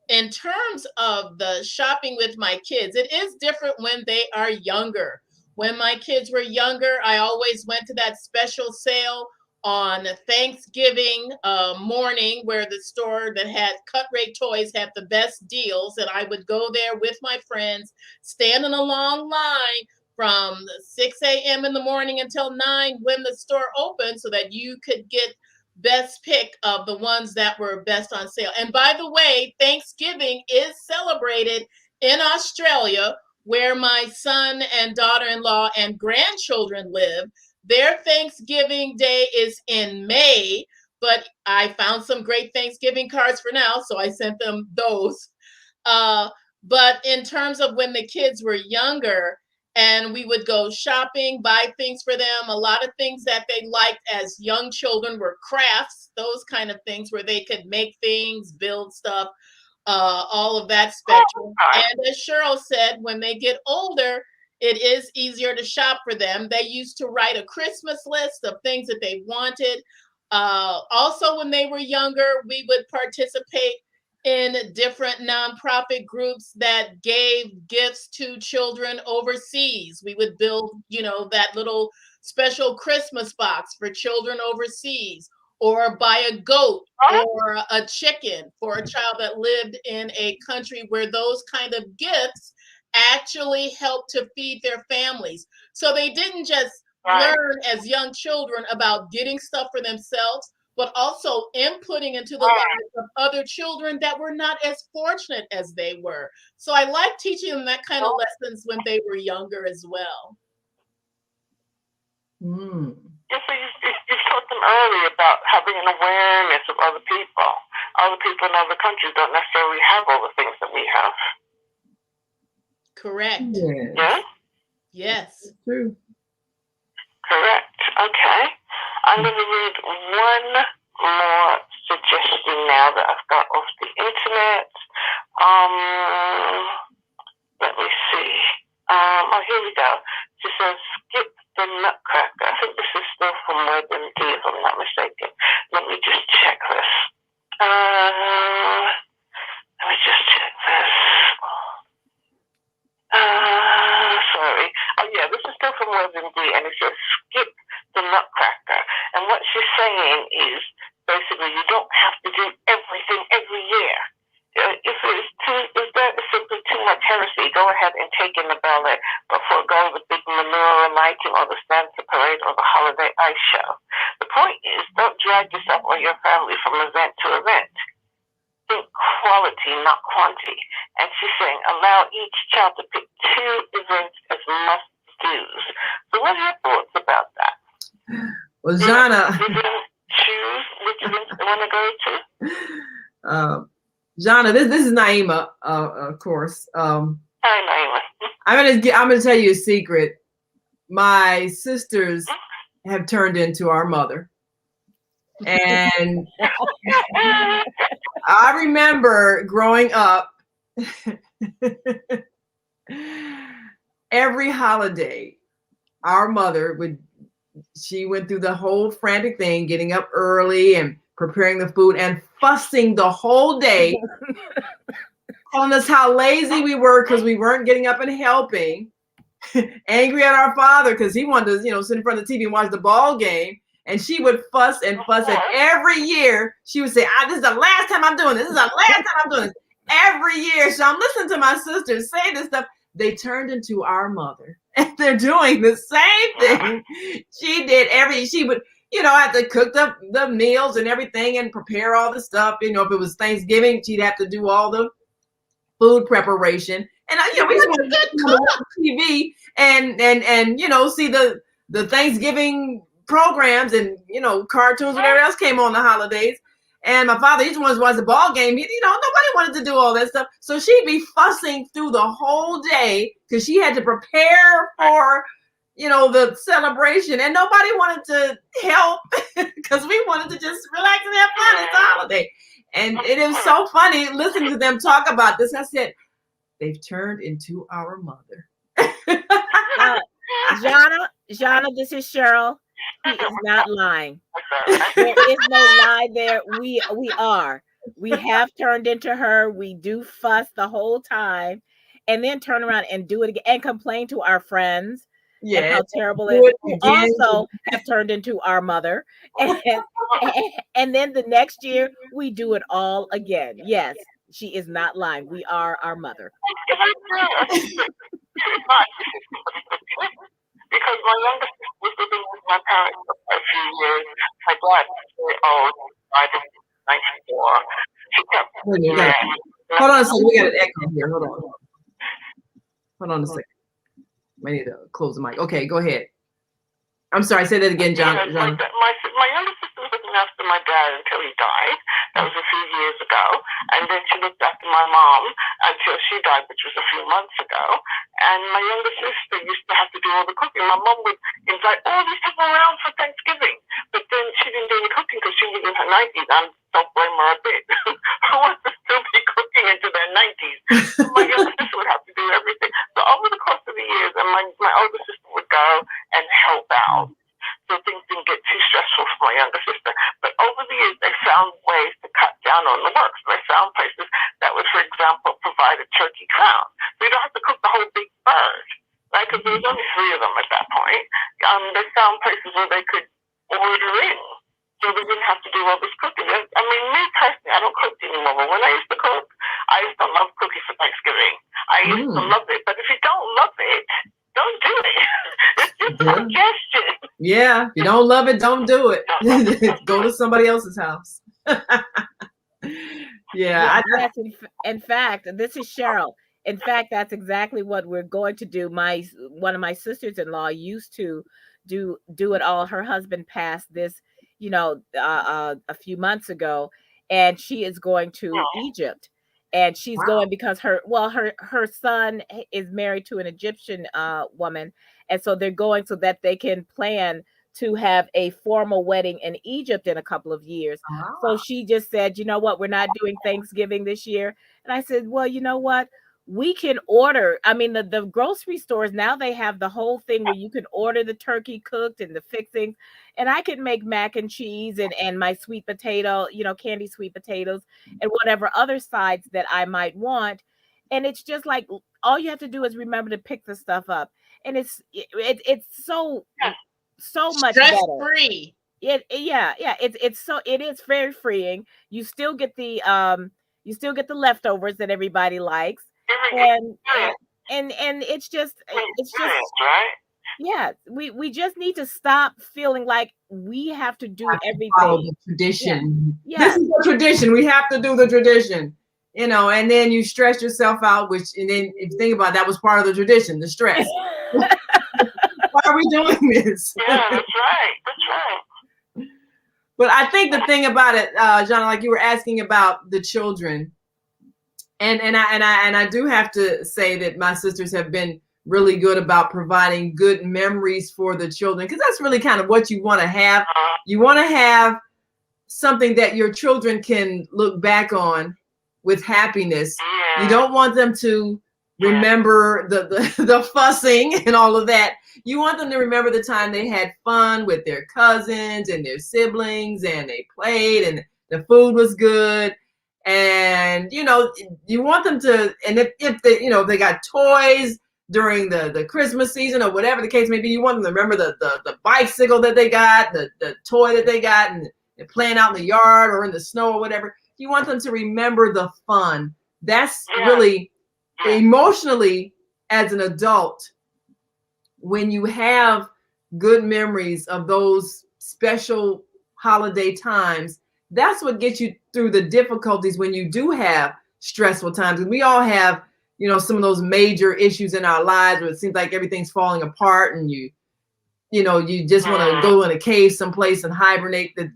[SPEAKER 3] in terms of the shopping with my kids, it is different when they are younger. When my kids were younger, I always went to that special sale on Thanksgiving morning, where the store that had cut rate toys had the best deals. And I would go there with my friends, stand in a long line from 6 a.m. in the morning until 9 when the store opened, so that you could get best pick of the ones that were best on sale. And by the way, Thanksgiving is celebrated in Australia, where my son and daughter-in-law and grandchildren live. Their Thanksgiving Day is in May, but I found some great Thanksgiving cards for now, so I sent them those. But in terms of when the kids were younger, and we would go shopping, buy things for them. A lot of things that they liked as young children were crafts, those kind of things where they could make things, build stuff, all of that spectrum. And as Cheryl said, when they get older, it is easier to shop for them. They used to write a Christmas list of things that they wanted. Also, when they were younger, we would participate in different nonprofit groups that gave gifts to children overseas. We would build, that little special Christmas box for children overseas, or buy a goat or a chicken for a child that lived in a country where those kind of gifts actually helped to feed their families. So they didn't just learn as young children about getting stuff for themselves, but also inputting into the lives of other children that were not as fortunate as they were. So I like teaching them that kind of lessons when they were younger as well.
[SPEAKER 1] Mm.
[SPEAKER 2] Yeah, so you taught them early about having an awareness of other people. Other people in other countries don't necessarily have all the things that we have.
[SPEAKER 3] Correct.
[SPEAKER 1] Yes.
[SPEAKER 2] Yeah?
[SPEAKER 3] Yes.
[SPEAKER 1] True.
[SPEAKER 2] Correct. Okay. I'm going to read one more suggestion now that I've got off the internet. Let me see. Here we go. She says, skip the nutcracker. I think this is still from WebMD, if I'm not mistaken. Let me just check this. Sorry. Oh, yeah, this is still from WebMD, and it says, skip the nutcracker. And what she's saying is, basically, you don't have to do everything every year. If that is simply too much heresy, go ahead and take in the ballet, but forego the big menorah lighting or the Santa parade or the holiday ice show. The point is, don't drag yourself or your family from event to event. Think quality, not quantity. And she's saying, allow each child to pick 2 events as must-dos. So what are your thoughts about that?
[SPEAKER 1] Well, Zhana.
[SPEAKER 2] You can choose which events you want to go to?
[SPEAKER 1] Zhana, this is Naima, of course.
[SPEAKER 2] Hi, Naima.
[SPEAKER 1] I'm gonna tell you a secret. My sisters have turned into our mother, and I remember growing up. Every holiday, our mother she went through the whole frantic thing, getting up early and preparing the food and fussing the whole day, telling us how lazy we were because we weren't getting up and helping, angry at our father because he wanted to, sit in front of the TV and watch the ball game. And she would fuss and fuss. And every year she would say, this is the last time I'm doing this. This is the last time I'm doing this. Every year. So I'm listening to my sisters say this stuff. They turned into our mother. And they're doing the same thing she did. She would, have to cook the meals and everything and prepare all the stuff. If it was Thanksgiving, she'd have to do all the food preparation. And we just want to watch TV and see the Thanksgiving programs and cartoons, whatever else came on the holidays. And my father, he just wanted to watch the ball game. Nobody wanted to do all that stuff. So she'd be fussing through the whole day because she had to prepare for, the celebration. And nobody wanted to help because we wanted to just relax and have fun. It's a holiday. And it is so funny listening to them talk about this. I said, they've turned into our mother.
[SPEAKER 4] Zhana, this is Cheryl. He is not lying. There is no lie there. We are. We have turned into her. We do fuss the whole time and then turn around and do it again and complain to our friends. Yeah, how terrible it is. We also have turned into our mother. And then the next year we do it all again. Yes, she is not lying. We are our mother.
[SPEAKER 2] Because my youngest was living with my parents for a few years. My dad was very old, died in 1994.
[SPEAKER 1] Hold on a second, we got an echo here. Hold on a second. I need to close the mic. Okay, go ahead. I'm sorry, say that again, John.
[SPEAKER 2] My youngest younger sister was looking after my dad until he died. That was a few years ago. And then she looked after my mom until she died, which was a few months ago. And my younger sister used to have to do all the cooking. My mom would invite all these people around for Thanksgiving. But then she didn't do any cooking because she was in her 90s. I don't blame her a bit. Who wants to still be cooking into their 90s? So my younger sister would have to do everything. So over the course of the years, and my older sister would go and help out. So things didn't get too stressful for my younger sister. But over the years, they found ways to cut down on the work. So they found places that would, for example, provide a turkey crown. So you don't have to cook the whole big bird, right? Because there was only 3 of them at that point. They found places where they could order in. So they didn't have to do all this cooking. I mean, me personally, I don't cook anymore. But when I used to cook, I used to love cooking for Thanksgiving. I used to love it. But if you don't love it, don't do it. It's just a suggestion.
[SPEAKER 1] Yeah, if you don't love it, don't do it. Go to somebody else's house.
[SPEAKER 4] Yes, in fact, this is Cheryl. In fact, that's exactly what we're going to do. One of my sisters-in-law used to do it all. Her husband passed this, a few months ago, and she is going to Egypt. And she's going because her son is married to an Egyptian woman. And so they're going so that they can plan to have a formal wedding in Egypt in a couple of years. So she just said, you know what, we're not doing Thanksgiving this year. And I said, well, you know what? We can order. I mean, the grocery stores now, they have the whole thing where you can order the turkey cooked and the fixings, and I can make mac and cheese and my sweet potato, candy sweet potatoes and whatever other sides that I might want. And it's just like, all you have to do is remember to pick the stuff up. And it's so much
[SPEAKER 3] stress-free.
[SPEAKER 4] It is very freeing. You still get the leftovers that everybody likes. And it's just
[SPEAKER 2] right.
[SPEAKER 4] Yeah, we just need to stop feeling like we have to do everything.
[SPEAKER 1] Follow the tradition.
[SPEAKER 4] Yeah.
[SPEAKER 1] This is the tradition. We have to do the tradition. And then you stress yourself out, and then if you think about it, that was part of the tradition, the stress. Why are we doing this?
[SPEAKER 2] Yeah, that's right. That's right.
[SPEAKER 1] But I think the thing about it, Zhana, like you were asking about the children, and I do have to say that my sisters have been really good about providing good memories for the children, because that's really kind of what you want to have. You want to have something that your children can look back on with happiness. You don't want them to remember the fussing and all of that. You want them to remember the time they had fun with their cousins and their siblings, and they played and the food was good. And you want them to, and if they they got toys during the Christmas season or whatever the case may be, you want them to remember the bicycle that they got, the toy that they got, and they're playing out in the yard or in the snow or whatever. You want them to remember the fun. That's really emotionally, as an adult, when you have good memories of those special holiday times, that's what gets you through the difficulties when you do have stressful times. And we all have, some of those major issues in our lives where it seems like everything's falling apart, and you just want to go in a cave someplace and hibernate. That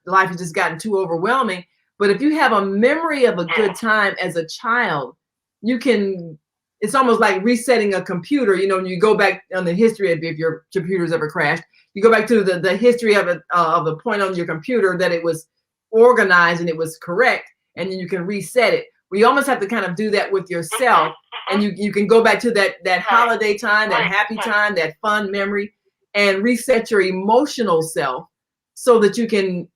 [SPEAKER 1] life has just gotten too overwhelming. But if you have a memory of a good time as a child, it's almost like resetting a computer. You go back on the history of, if your computer's ever crashed, you go back to the history of it, of the point on your computer that it was organized and it was correct, and then you can reset it. We almost have to kind of do that with yourself, and you can go back to that holiday time, that happy time, that fun memory, and reset your emotional self so that you can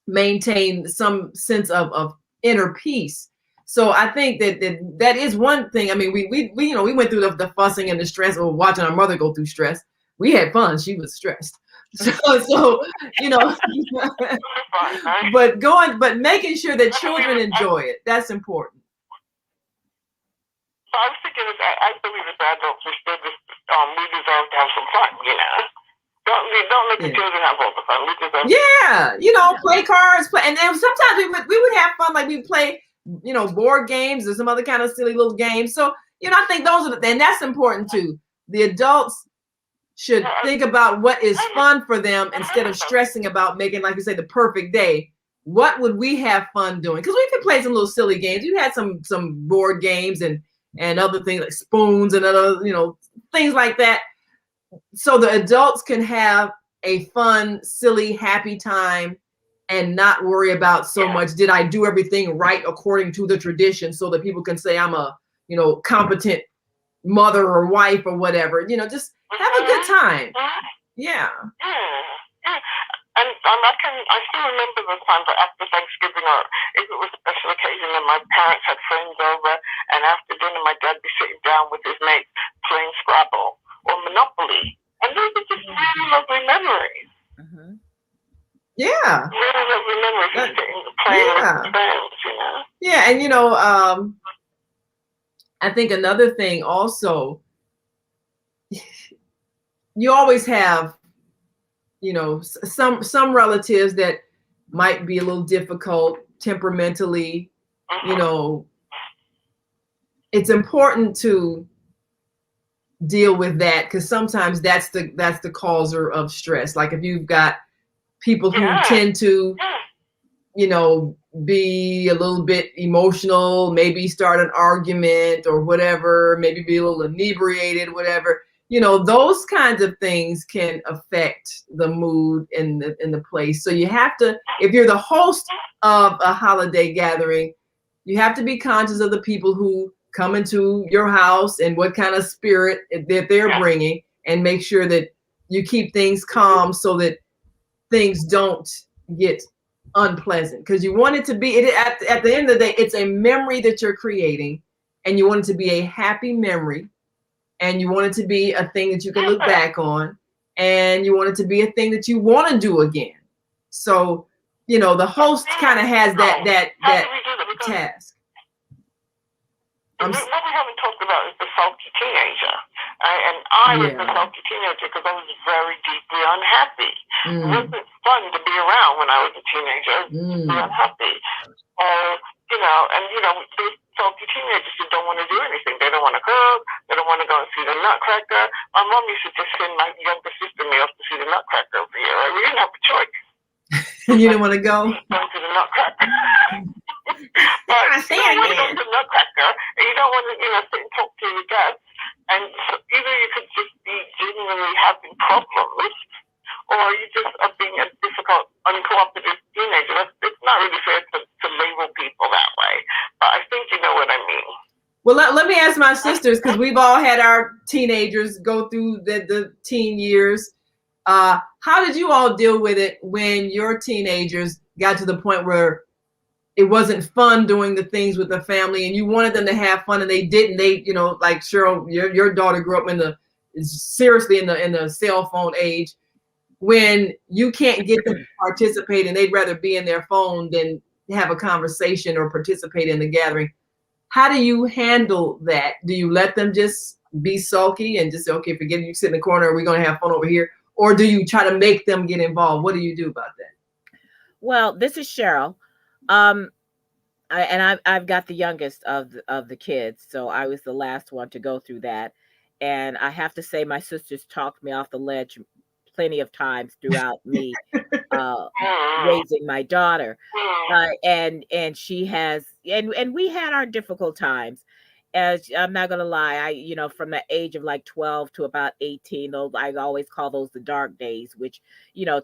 [SPEAKER 1] maintain some sense of inner peace. So I think that is one thing. I mean, we went through the fussing and the stress of watching our mother go through stress. We had fun. She was stressed. So but making sure that children enjoy it, that's important.
[SPEAKER 2] So I was thinking, I believe as adults, we deserve to have some fun, Don't let the children have all the fun. We deserve
[SPEAKER 1] play cards, and then sometimes we would have fun, like we play, board games or some other kind of silly little games. So, I think those are and that's important too. The adults should think about what is fun for them instead of stressing about making, like you say, the perfect day. What would we have fun doing? Because we could play some little silly games. You had some board games and other things like spoons and other, things like that. So the adults can have a fun, silly, happy time and not worry about so much, did I do everything right according to the tradition, so that people can say I'm a, competent mother or wife or whatever. Just have a good time. Yeah.
[SPEAKER 2] And I still remember the times after Thanksgiving, or if it was a special occasion and my parents had friends over, and after dinner my dad would be sitting down with his mates playing Scrabble or Monopoly. And those are just really lovely memories.
[SPEAKER 4] Mm-hmm.
[SPEAKER 1] Yeah.
[SPEAKER 2] Really lovely memories of sitting playing with friends,
[SPEAKER 1] Yeah, and I think another thing also, you always have, some relatives that might be a little difficult temperamentally. It's important to deal with that, because sometimes that's the causer of stress. Like if you've got people who tend to, be a little bit emotional, maybe start an argument or whatever, maybe be a little inebriated, whatever. Those kinds of things can affect the mood in the place. So you have to, if you're the host of a holiday gathering, you have to be conscious of the people who come into your house and what kind of spirit that they're bringing, and make sure that you keep things calm so that things don't get unpleasant, because you want it to be, at the end of the day, it's a memory that you're creating, and you want it to be a happy memory, and you want it to be a thing that you can look back on, and you want it to be a thing that you want to do again. So the host kind of has that task.
[SPEAKER 2] What we haven't talked about is the sulky teenager. And I was the sulky teenager because I was very deeply unhappy. It wasn't fun to be around when I was a teenager. I was deeply unhappy. These sulky teenagers who don't want to do anything. They don't want to cook. They don't want to go and see the Nutcracker. My mom used to just send my younger sister and me off to see the Nutcracker every year. We didn't have a choice.
[SPEAKER 1] You didn't want to go?
[SPEAKER 2] Going to the Nutcracker. But you don't want to go to the Nutcracker, and you don't want to, sit and talk to your guests. And so either you could just be genuinely having problems, or you just are being a difficult, uncooperative teenager. It's not really fair to label people that way. But I think you know what I mean.
[SPEAKER 1] Well, let me ask my sisters, because we've all had our teenagers go through the teen years. How did you all deal with it when your teenagers got to the point where it wasn't fun doing the things with the family, and you wanted them to have fun and they didn't? They, like Cheryl, your daughter grew up seriously in the cell phone age, when you can't get them to participate and they'd rather be in their phone than have a conversation or participate in the gathering. How do you handle that? Do you let them just be sulky and just say, okay, forget it, you sit in the corner, we're going to have fun over here? Or do you try to make them get involved? What do you do about that?
[SPEAKER 4] Well, this is Cheryl. I've got the youngest of the kids, so I was the last one to go through that. And I have to say, my sisters talked me off the ledge plenty of times throughout me raising my daughter. And she has, and we had our difficult times. As I'm not gonna lie, from the age of like 12 to about 18, those, I always call those the dark days, which,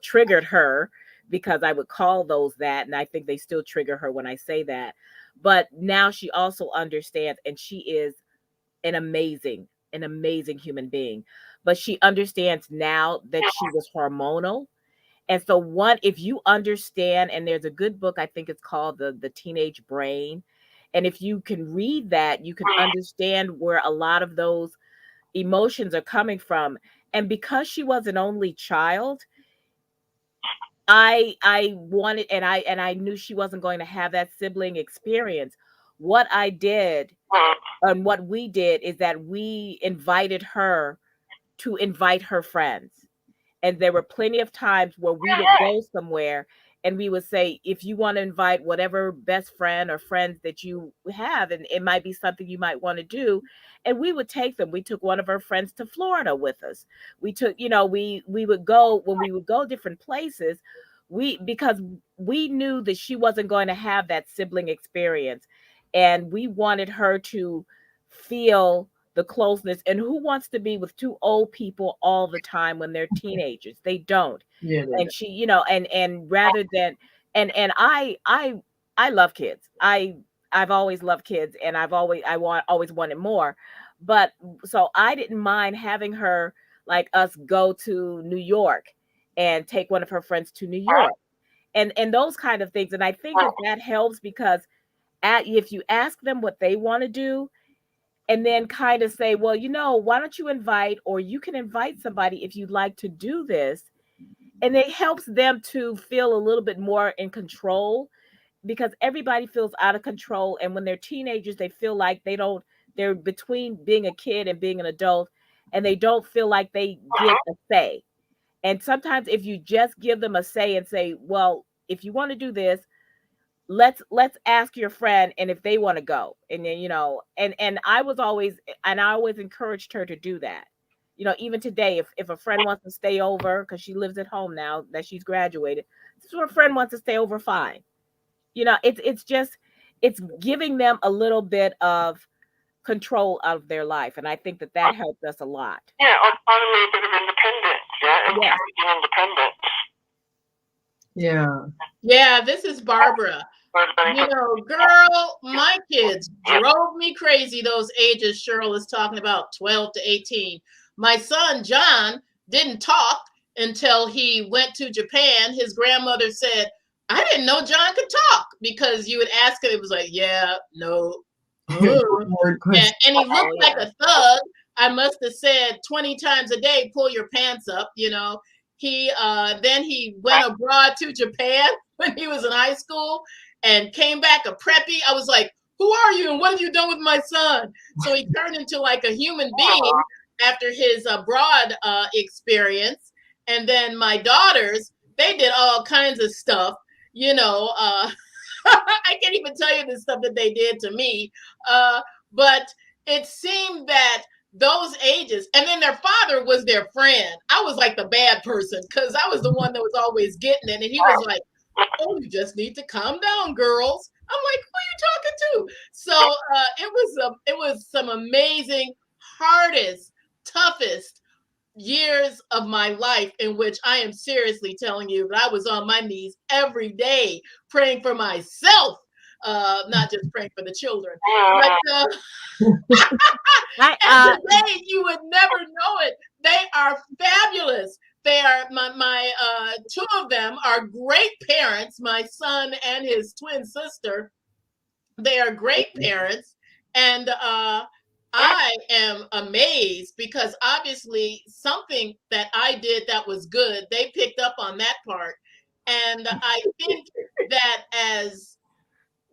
[SPEAKER 4] triggered her, because I would call those that. And I think they still trigger her when I say that. But now she also understands, and she is an amazing human being. But she understands now that she was hormonal. And so if you understand, and there's a good book, I think it's called the Teenage Brain. And if you can read that, you can understand where a lot of those emotions are coming from. And because she was an only child, I wanted, and I knew she wasn't going to have that sibling experience. What I did, and what we did, is that we invited her to invite her friends. And there were plenty of times where we would go somewhere and we would say, if you want to invite whatever best friend or friends that you have, and it might be something you might want to do, and we would take them. We took one of our friends to Florida with us. We took, we would go, when we would go different places, because we knew that she wasn't going to have that sibling experience, and we wanted her to feel the closeness. And who wants to be with two old people all the time when they're teenagers? They don't.
[SPEAKER 1] Yeah.
[SPEAKER 4] And she, and rather than, and I love kids. I've always loved kids, and always wanted more. But so I didn't mind having her, like, us go to New York and take one of her friends to New York, and those kind of things. And I think that helps, because if you ask them what they want to do, and then kind of say, well, why don't you invite, or you can invite somebody if you'd like to do this. And it helps them to feel a little bit more in control, because everybody feels out of control. And when they're teenagers, they feel like they're between being a kid and being an adult, and they don't feel like they get a say. And sometimes if you just give them a say and say, well, if you want to do this, let's ask your friend, and if they want to go. And then, and I always encouraged her to do that. Even today, if a friend wants to stay over, because she lives at home now that she's graduated, if a friend wants to stay over, fine. It's giving them a little bit of control of their life, and I think that helped us a lot.
[SPEAKER 2] Yeah, autonomy, a bit of independence. Yeah, encouraging independence.
[SPEAKER 1] Yeah.
[SPEAKER 3] Yeah, this is Barbara. Girl, my kids drove me crazy, those ages Cheryl is talking about, 12 to 18. My son, John, didn't talk until he went to Japan. His grandmother said, I didn't know John could talk, because you would ask him, it was like, yeah, no. and he looked like a thug. I must have said 20 times a day, pull your pants up, He then he went abroad to Japan when he was in high school and came back a preppy. I was like, who are you and what have you done with my son? So he turned into like a human being after his abroad experience. And then my daughters, they did all kinds of stuff, I can't even tell you the stuff that they did to me. But it seemed that those ages, and then their father was their friend. I was like the bad person, because I was the one that was always getting it. And he was like, oh, you just need to calm down, girls. I'm like, who are you talking to? So it was some amazing, hardest, toughest years of my life, in which I am seriously telling you that I was on my knees every day praying for myself, not just praying for the children. But and today you would never know it. They are fabulous. They are my two of them are great parents. My son and his twin sister. They are great parents, and I am amazed, because obviously something that I did that was good, they picked up on that part. And I think that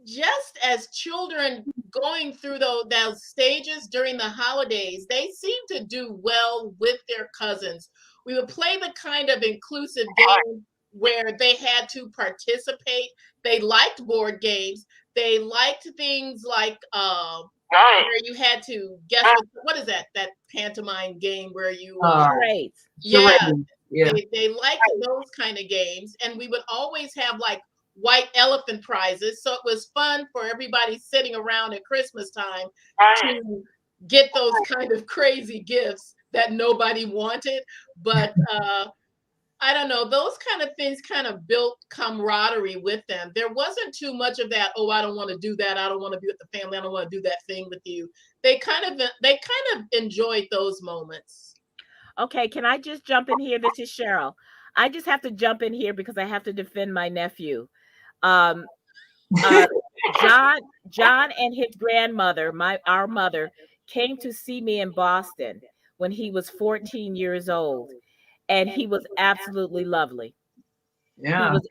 [SPEAKER 3] just as children going through those stages during the holidays, they seem to do well with their cousins. We would play the kind of inclusive game where they had to participate. They liked board games. They liked things like where you had to guess what is that pantomime game where you
[SPEAKER 4] charades.
[SPEAKER 3] They liked those kind of games. And we would always have like white elephant prizes, so it was fun for everybody sitting around at Christmas time to get those kind of crazy gifts that nobody wanted. But I don't know, those kind of things kind of built camaraderie with them. There wasn't too much of that, oh, I don't want to do that, I don't want to be with the family, I don't want to do that thing with you. They kind of enjoyed those moments.
[SPEAKER 4] Okay, can I just jump in here? This is Cheryl. I just have to jump in here because I have to defend my nephew. John and his grandmother, our mother, came to see me in Boston when he was 14 years old, and he was absolutely lovely.
[SPEAKER 1] Yeah.
[SPEAKER 4] He was,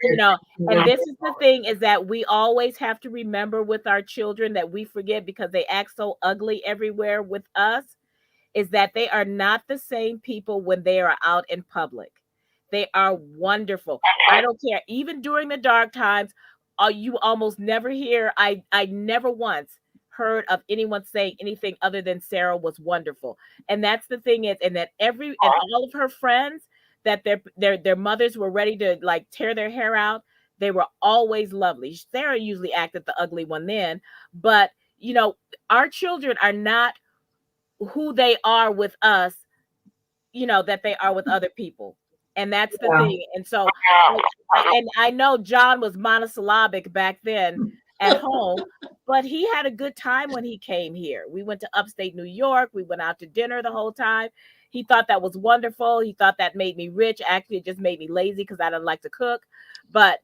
[SPEAKER 4] and this is the thing, is that we always have to remember with our children that we forget, because they act so ugly everywhere with us, is that they are not the same people when they are out in public. They are wonderful. I don't care. Even during the dark times, you almost never hear. I never once heard of anyone saying anything other than Sarah was wonderful. And that's the thing is, and that and all of her friends that their mothers were ready to like tear their hair out. They were always lovely. Sarah usually acted the ugly one then, but you know, our children are not who they are with us, you know, that they are with other people. And that's the
[SPEAKER 1] Yeah.
[SPEAKER 4] thing. And so, and I know John was monosyllabic back then at home, but he had a good time when he came here. We went to upstate New York. We went out to dinner the whole time. He thought that was wonderful. He thought that made me rich. Actually, it just made me lazy because I don't like to cook. But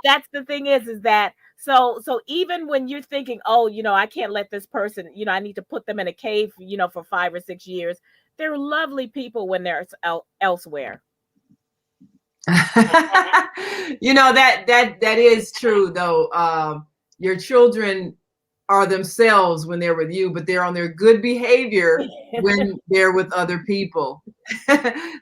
[SPEAKER 4] that's the thing is that so even when you're thinking, oh, you know, I can't let this person, you know, I need to put them in a cave, you know, for 5 or 6 years. They're lovely people when they're elsewhere.
[SPEAKER 1] You know, that is true though. Your children are themselves when they're with you, but they're on their good behavior when they're with other people.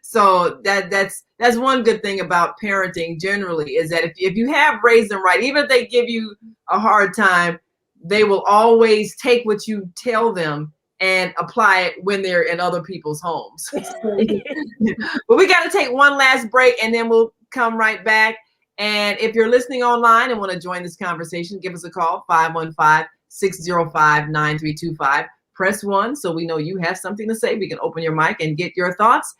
[SPEAKER 1] So that's one good thing about parenting generally is that if you have raised them right, even if they give you a hard time, they will always take what you tell them and apply it when they're in other people's homes. But we got to take one last break and then we'll come right back. And if you're listening online and want to join this conversation, give us a call, 515-605-9325. Press 1 so we know you have something to say. We can open your mic and get your thoughts.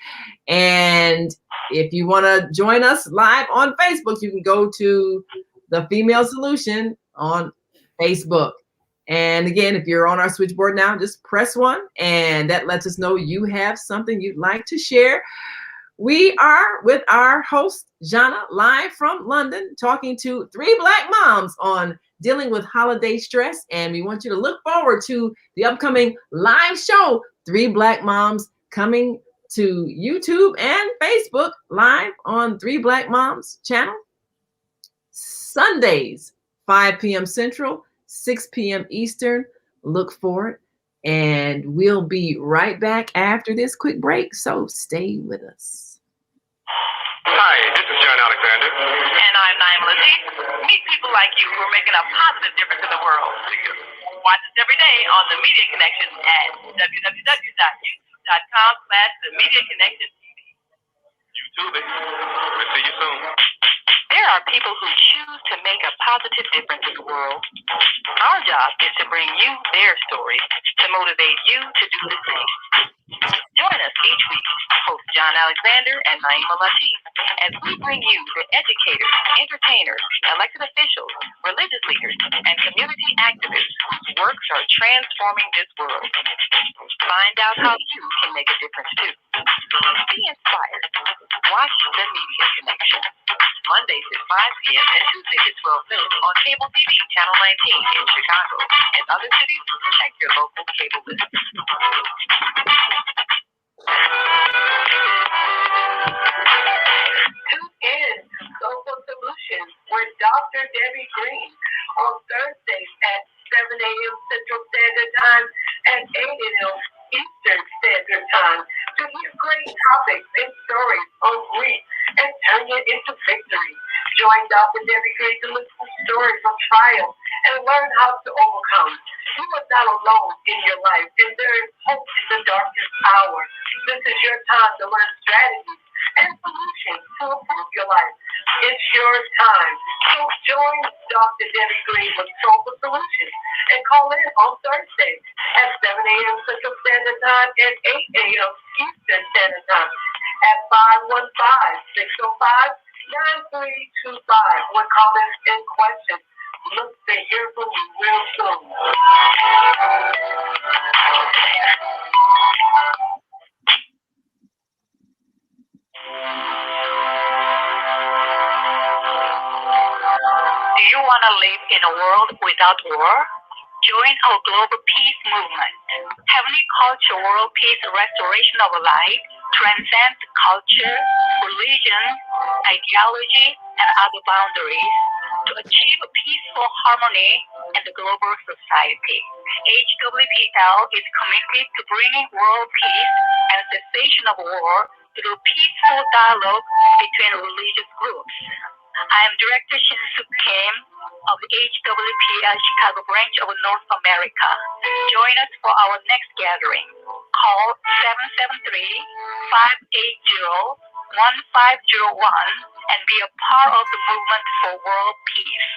[SPEAKER 1] And if you want to join us live on Facebook, you can go to The Female Solution on Facebook. And again, if you're on our switchboard now, just press 1 and that lets us know you have something you'd like to share. We are with our host, Zhana, live from London, talking to 3 Black moms on dealing with holiday stress. And we want you to look forward to the upcoming live show, 3 Black Moms, coming to YouTube and Facebook live on 3 Black Moms channel. Sundays, 5 p.m. Central, 6 p.m. Eastern. Look for it. And we'll be right back after this quick break. So stay with us.
[SPEAKER 5] Hi, this is John Alexander.
[SPEAKER 2] And I'm Naima Latif. Meet people like you who are making a positive difference in the world. Watch us every day on The Media Connection at www.youtube.com/TheMediaConnectionTV.
[SPEAKER 5] YouTube it. We'll see you soon.
[SPEAKER 2] There are people who choose to make a positive difference in the world. Our job is to bring you their stories to motivate you to do the same. Join us each week, host John Alexander and Naima Latif, as we bring you the educators, entertainers, elected officials, religious leaders, and community activists whose works are transforming this world. Find out how you can make a difference too. Be inspired. Watch The Media Connection. Mondays at 5 p.m. and Tuesdays at 12 noon on cable TV channel 19 in Chicago. In other cities, check your local cable list. Tune in to Social Solutions with Dr. Debbie Green on Thursdays at 7 a.m. Central Standard Time and 8 a.m. Eastern Standard Time to hear great topics and stories on grief and turn it into victory. Join Dr. Debbie Green to listen to stories from trial and learn how to overcome. You are not alone in your life, and there is hope in the darkest hour. This is your time to learn strategies and solutions to improve your life. It's your time. So join Dr. Debbie Green with Soulful Solutions and call in on Thursday at 7 a.m. Central Standard Time and 8 a.m. Eastern Standard Time at 515-605-9325 with comments and questions. Look to hear from you real soon. Do you want to live in a world without war? Join our global peace movement. Heavenly Culture World Peace Restoration of Life transcends culture, religion, ideology, and other boundaries to achieve a peaceful harmony in the global society. HWPL is committed to bringing world peace and cessation of war through peaceful dialogue between religious groups. I am Director Shin-Suk Kim of the HWPL Chicago branch of North America. Join us for our next gathering. Call 773-580-1501 and be a part of the movement for world peace.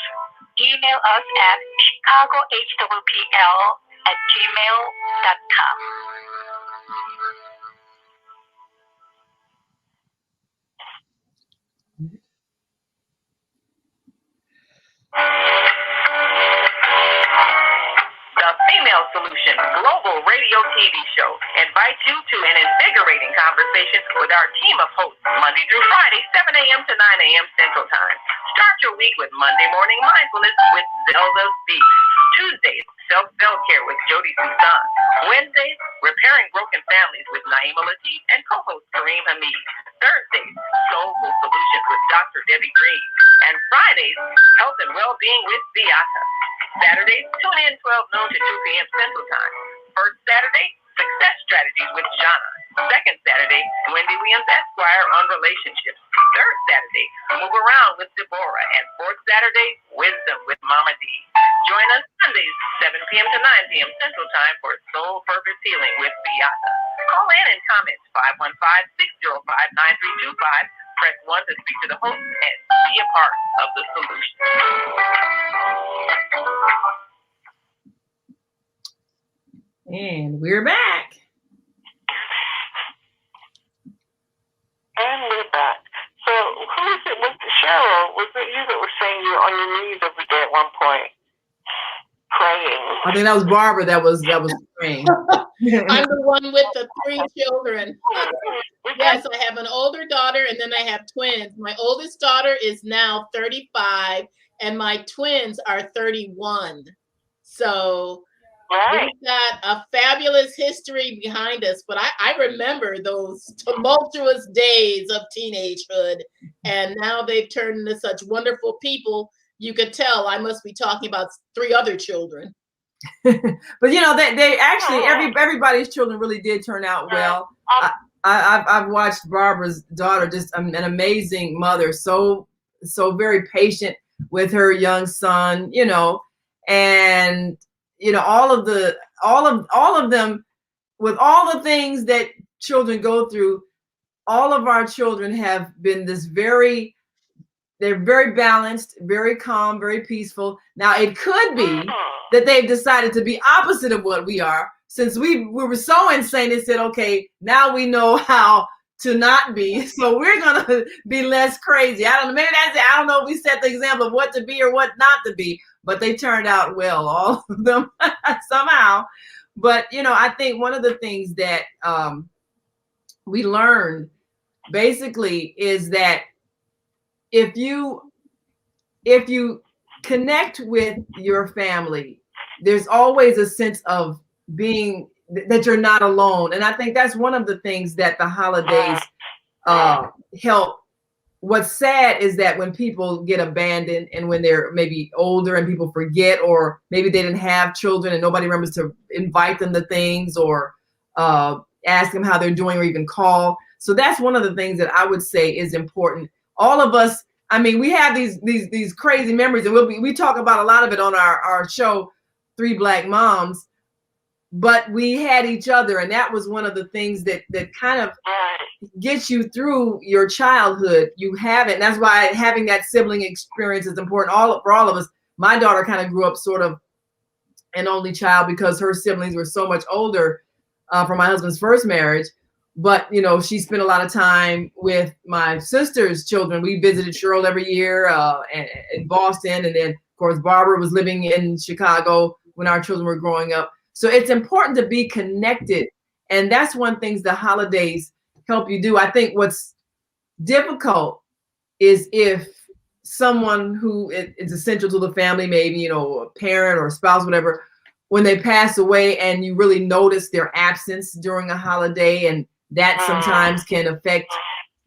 [SPEAKER 2] Email us at chicagohwpl@gmail.com. The Female Solution Global Radio TV Show invites you to an invigorating conversation with our team of hosts Monday through Friday, 7 a.m. to 9 a.m. Central Time. Start your week with Monday Morning Mindfulness with Zelda Speaks. Tuesdays, Self-Help Care with Jody Susan. Wednesdays, Repairing Broken Families with Naima Latif and co-host Kareem Hamid. Thursdays, Soulful Solutions with Dr. Debbie Green. And Fridays, Health and Wellbeing with Beata. Saturdays, tune in 12 noon to 2 p.m. Central Time. First Saturday, Success Strategies with Zhana. Second Saturday, Wendy Williams Esquire on relationships. Third Saturday, Move Around with Deborah. And fourth Saturday, Wisdom with Mama D. Join us Sundays, 7 p.m. to 9 p.m. Central Time for Soul Purpose Healing with Beata. Call in and comment 515-605-9325. Press 1 to speak to the host and be a part of the solution.
[SPEAKER 1] And we're back.
[SPEAKER 2] And we're back. So, who is it? Was it Cheryl? Was it you that was saying you were on your knees every day at one point, praying?
[SPEAKER 1] I think that was Barbara that was praying.
[SPEAKER 3] I'm the one with the 3 children. Yes, I have an older daughter and then I have twins. My oldest daughter is now 35 and my twins are 31. So
[SPEAKER 2] Right.
[SPEAKER 3] we've got a fabulous history behind us, but I remember those tumultuous days of teenagehood, and now they've turned into such wonderful people. You could tell I must be talking about 3 other children.
[SPEAKER 1] But you know, they actually everybody's children really did turn out well. I've watched Barbara's daughter, just an amazing mother, so very patient with her young son, you know, and you know, all of them, with all the things that children go through, all of our children have been they're very balanced, very calm, very peaceful. Now it could be that they've decided to be opposite of what we are, since we were so insane. They said, okay, now we know how to not be, so we're gonna be less crazy. I don't know, maybe that's it. I don't know if we set the example of what to be or what not to be, but they turned out well, all of them somehow. But you know, I think one of the things that we learned basically is that if you connect with your family, there's always a sense of being that you're not alone. And I think that's one of the things that the holidays help. What's sad is that when people get abandoned and when they're maybe older and people forget, or maybe they didn't have children and nobody remembers to invite them to things or ask them how they're doing or even call. So that's one of the things that I would say is important. All of us, I mean, we have these crazy memories, and we talk about a lot of it on our show, 3 Black Moms, but we had each other, and that was one of the things that kind of gets you through your childhood. You have it, and that's why having that sibling experience is important for all of us. My daughter kind of grew up sort of an only child because her siblings were so much older from my husband's first marriage. But, you know, she spent a lot of time with my sister's children. We visited Cheryl every year in Boston. And then, of course, Barbara was living in Chicago when our children were growing up. So it's important to be connected. And that's one thing the holidays help you do. I think what's difficult is if someone who is essential to the family, maybe, you know, a parent or a spouse, whatever, when they pass away and you really notice their absence during a holiday, and that sometimes can affect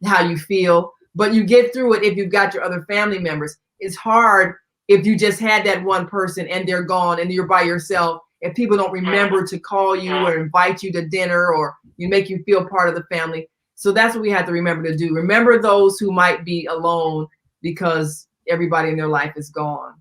[SPEAKER 1] how you feel, but you get through it if you've got your other family members. It's hard if you just had that one person and they're gone and you're by yourself. If people don't remember to call you or invite you to dinner or you make you feel part of the family. So that's what we have to remember to do. Remember those who might be alone because everybody in their life is gone.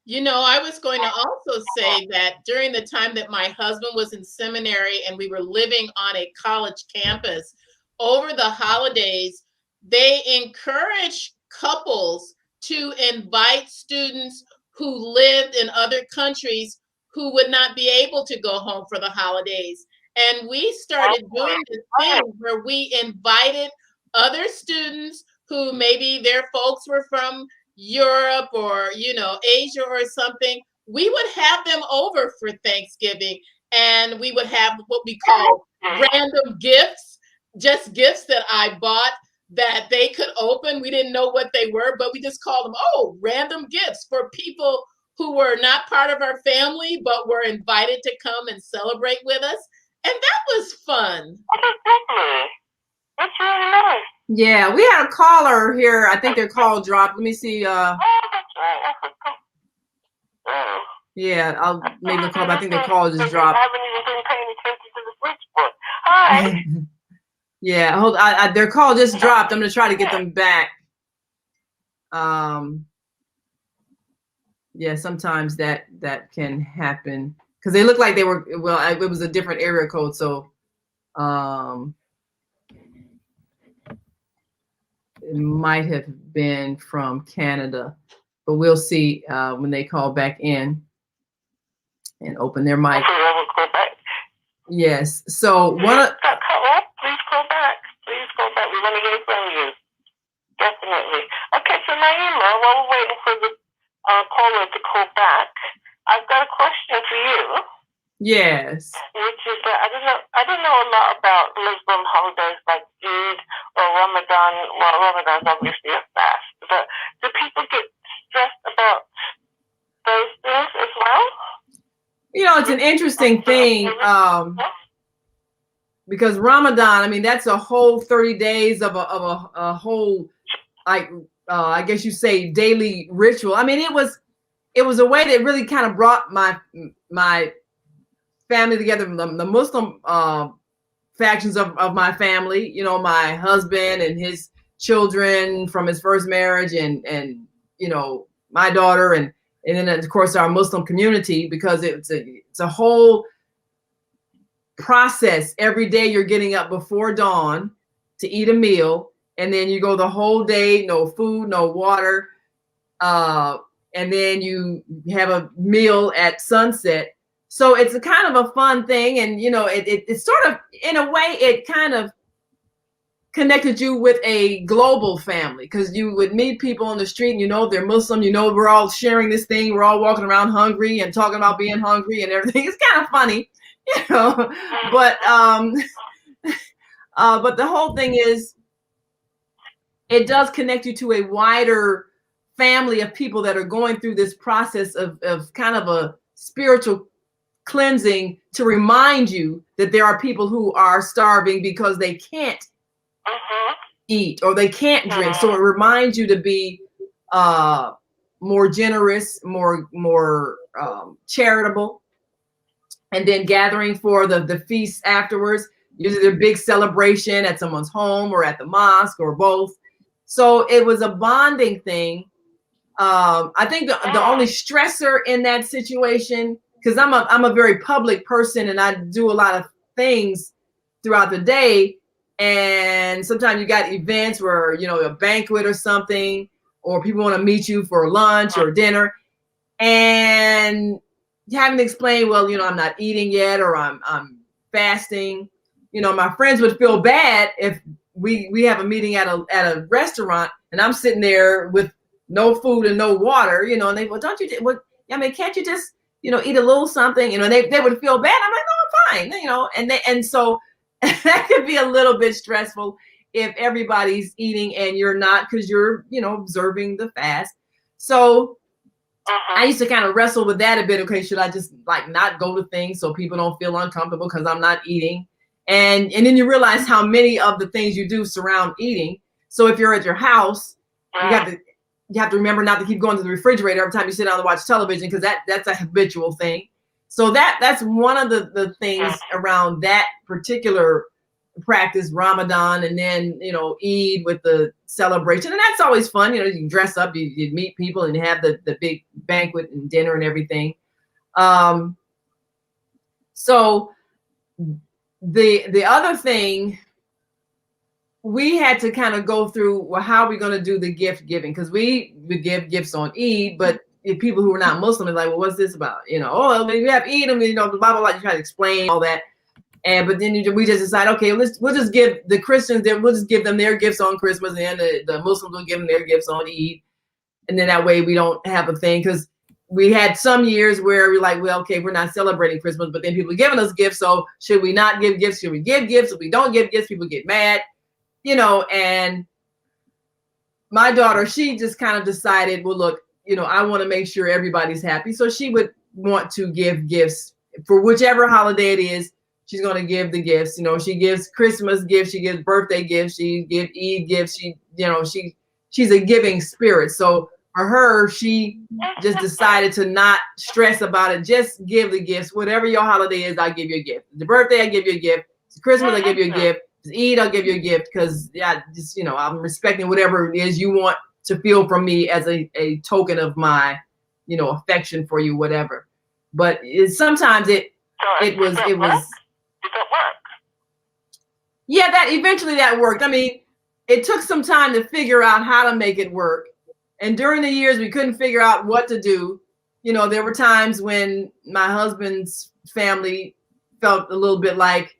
[SPEAKER 3] You know, I was going to also say that during the time that my husband was in seminary and we were living on a college campus, over the holidays, they encourage couples to invite students who lived in other countries who would not be able to go home for the holidays. And we started doing this thing where we invited other students who maybe their folks were from Europe or, you know, Asia or something. We would have them over for Thanksgiving, and we would have what we call random gifts, just gifts that I bought that they could open. We didn't know what they were, but we just called them, oh, random gifts for people who were not part of our family, but were invited to come and celebrate with us. And that was fun.
[SPEAKER 2] That's really nice.
[SPEAKER 1] Yeah, we had a caller here. I think their call dropped. Let me see.
[SPEAKER 2] That's right.
[SPEAKER 1] Yeah, I'll make the call. But I think their call just dropped.
[SPEAKER 2] I haven't even been paying attention to the switchboard. Hi.
[SPEAKER 1] Yeah, hold. Their call just dropped. I'm gonna try to get them back. Yeah, sometimes that can happen because they look like they were. Well, it was a different area code, so it might have been from Canada, but we'll see when they call back in and open their mic. Yes. So one of
[SPEAKER 2] please call back. Please call back. We want to hear from you. Definitely. Okay, so Naima, while we're waiting for the caller to call back, I've got a question for you.
[SPEAKER 1] Yes.
[SPEAKER 2] Which is that I don't know a lot about Muslim holidays like Eid or Ramadan. Well, Ramadan's obviously a fast, but do people get stressed about those things as well?
[SPEAKER 1] You know, it's an interesting thing because Ramadan, I mean, that's a whole 30 days of a whole, like, I guess you say daily ritual. I mean, it was a way that really kind of brought my family together, the Muslim factions of my family, you know, my husband and his children from his first marriage and you know, my daughter and then of course our Muslim community, because it's a whole process. Every day you're getting up before dawn to eat a meal, and then you go the whole day, no food, no water, and then you have a meal at sunset. So it's a kind of a fun thing, and you know, it sort of, in a way, it kind of connected you with a global family, because you would meet people on the street and you know they're Muslim, you know, we're all sharing this thing, we're all walking around hungry and talking about being hungry and everything. It's kind of funny, you know, but the whole thing is, it does connect you to a wider family of people that are going through this process of kind of a spiritual cleansing, to remind you that there are people who are starving because they can't eat or they can't drink. So it reminds you to be more generous, more charitable, and then gathering for the feast afterwards. Usually there's a big celebration at someone's home or at the mosque or both. So it was a bonding thing. I think the only stressor in that situation, because I'm a very public person and I do a lot of things throughout the day, and sometimes you got events where, you know, a banquet or something, or people want to meet you for lunch or dinner, and having to explain, well, you know, I'm not eating yet, or I'm fasting. You know, my friends would feel bad if we have a meeting at a restaurant and I'm sitting there with no food and no water, you know, and they, well, don't you, what, I mean, can't you just, you know, eat a little something, you know, they would feel bad. I'm like, no, I'm fine, you know, and so that could be a little bit stressful if everybody's eating and you're not, because you're, you know, observing the fast. So I used to kind of wrestle with that a bit. Okay, should I just like not go to things so people don't feel uncomfortable because I'm not eating? And then you realize how many of the things you do surround eating. So if you're at your house, you have to remember not to keep going to the refrigerator every time you sit down to watch television, because that's a habitual thing. So that's one of the things around that particular practice Ramadan, and then Eid with the celebration, and that's always fun. You dress up, you meet people, and you have the big banquet and dinner and everything. So the other thing, we had to kind of go through, well, how are we going to do the gift giving? Because we would give gifts on Eid, but if people who are not Muslim are like, well, what's this about? Oh, we have Eid, and blah blah blah. You try to explain all that. But then we just decide, okay, we'll just give the Christians, we'll just give them their gifts on Christmas, and the Muslims will give them their gifts on Eid. And then that way we don't have a thing. Because we had some years where we're like, well, okay, we're not celebrating Christmas, but then people are giving us gifts. So should we not give gifts? Should we give gifts? If we don't give gifts, people get mad, and my daughter, she just kind of decided, well, look, I want to make sure everybody's happy. So she would want to give gifts for whichever holiday it is. She's going to give the gifts. She gives Christmas gifts. She gives birthday gifts. She gives Eid gifts. She's a giving spirit. So for her, she just decided to not stress about it. Just give the gifts. Whatever your holiday is, I'll give you a gift. The birthday, I give you a gift. It's Christmas, I give you a gift. It's Eid, I'll give you a gift, because I'm respecting whatever it is you want to feel from me as a token of my, affection for you, whatever. But sometimes it was. Yeah, that eventually that worked. I mean, it took some time to figure out how to make it work. And during the years, we couldn't figure out what to do. There were times when my husband's family felt a little bit like,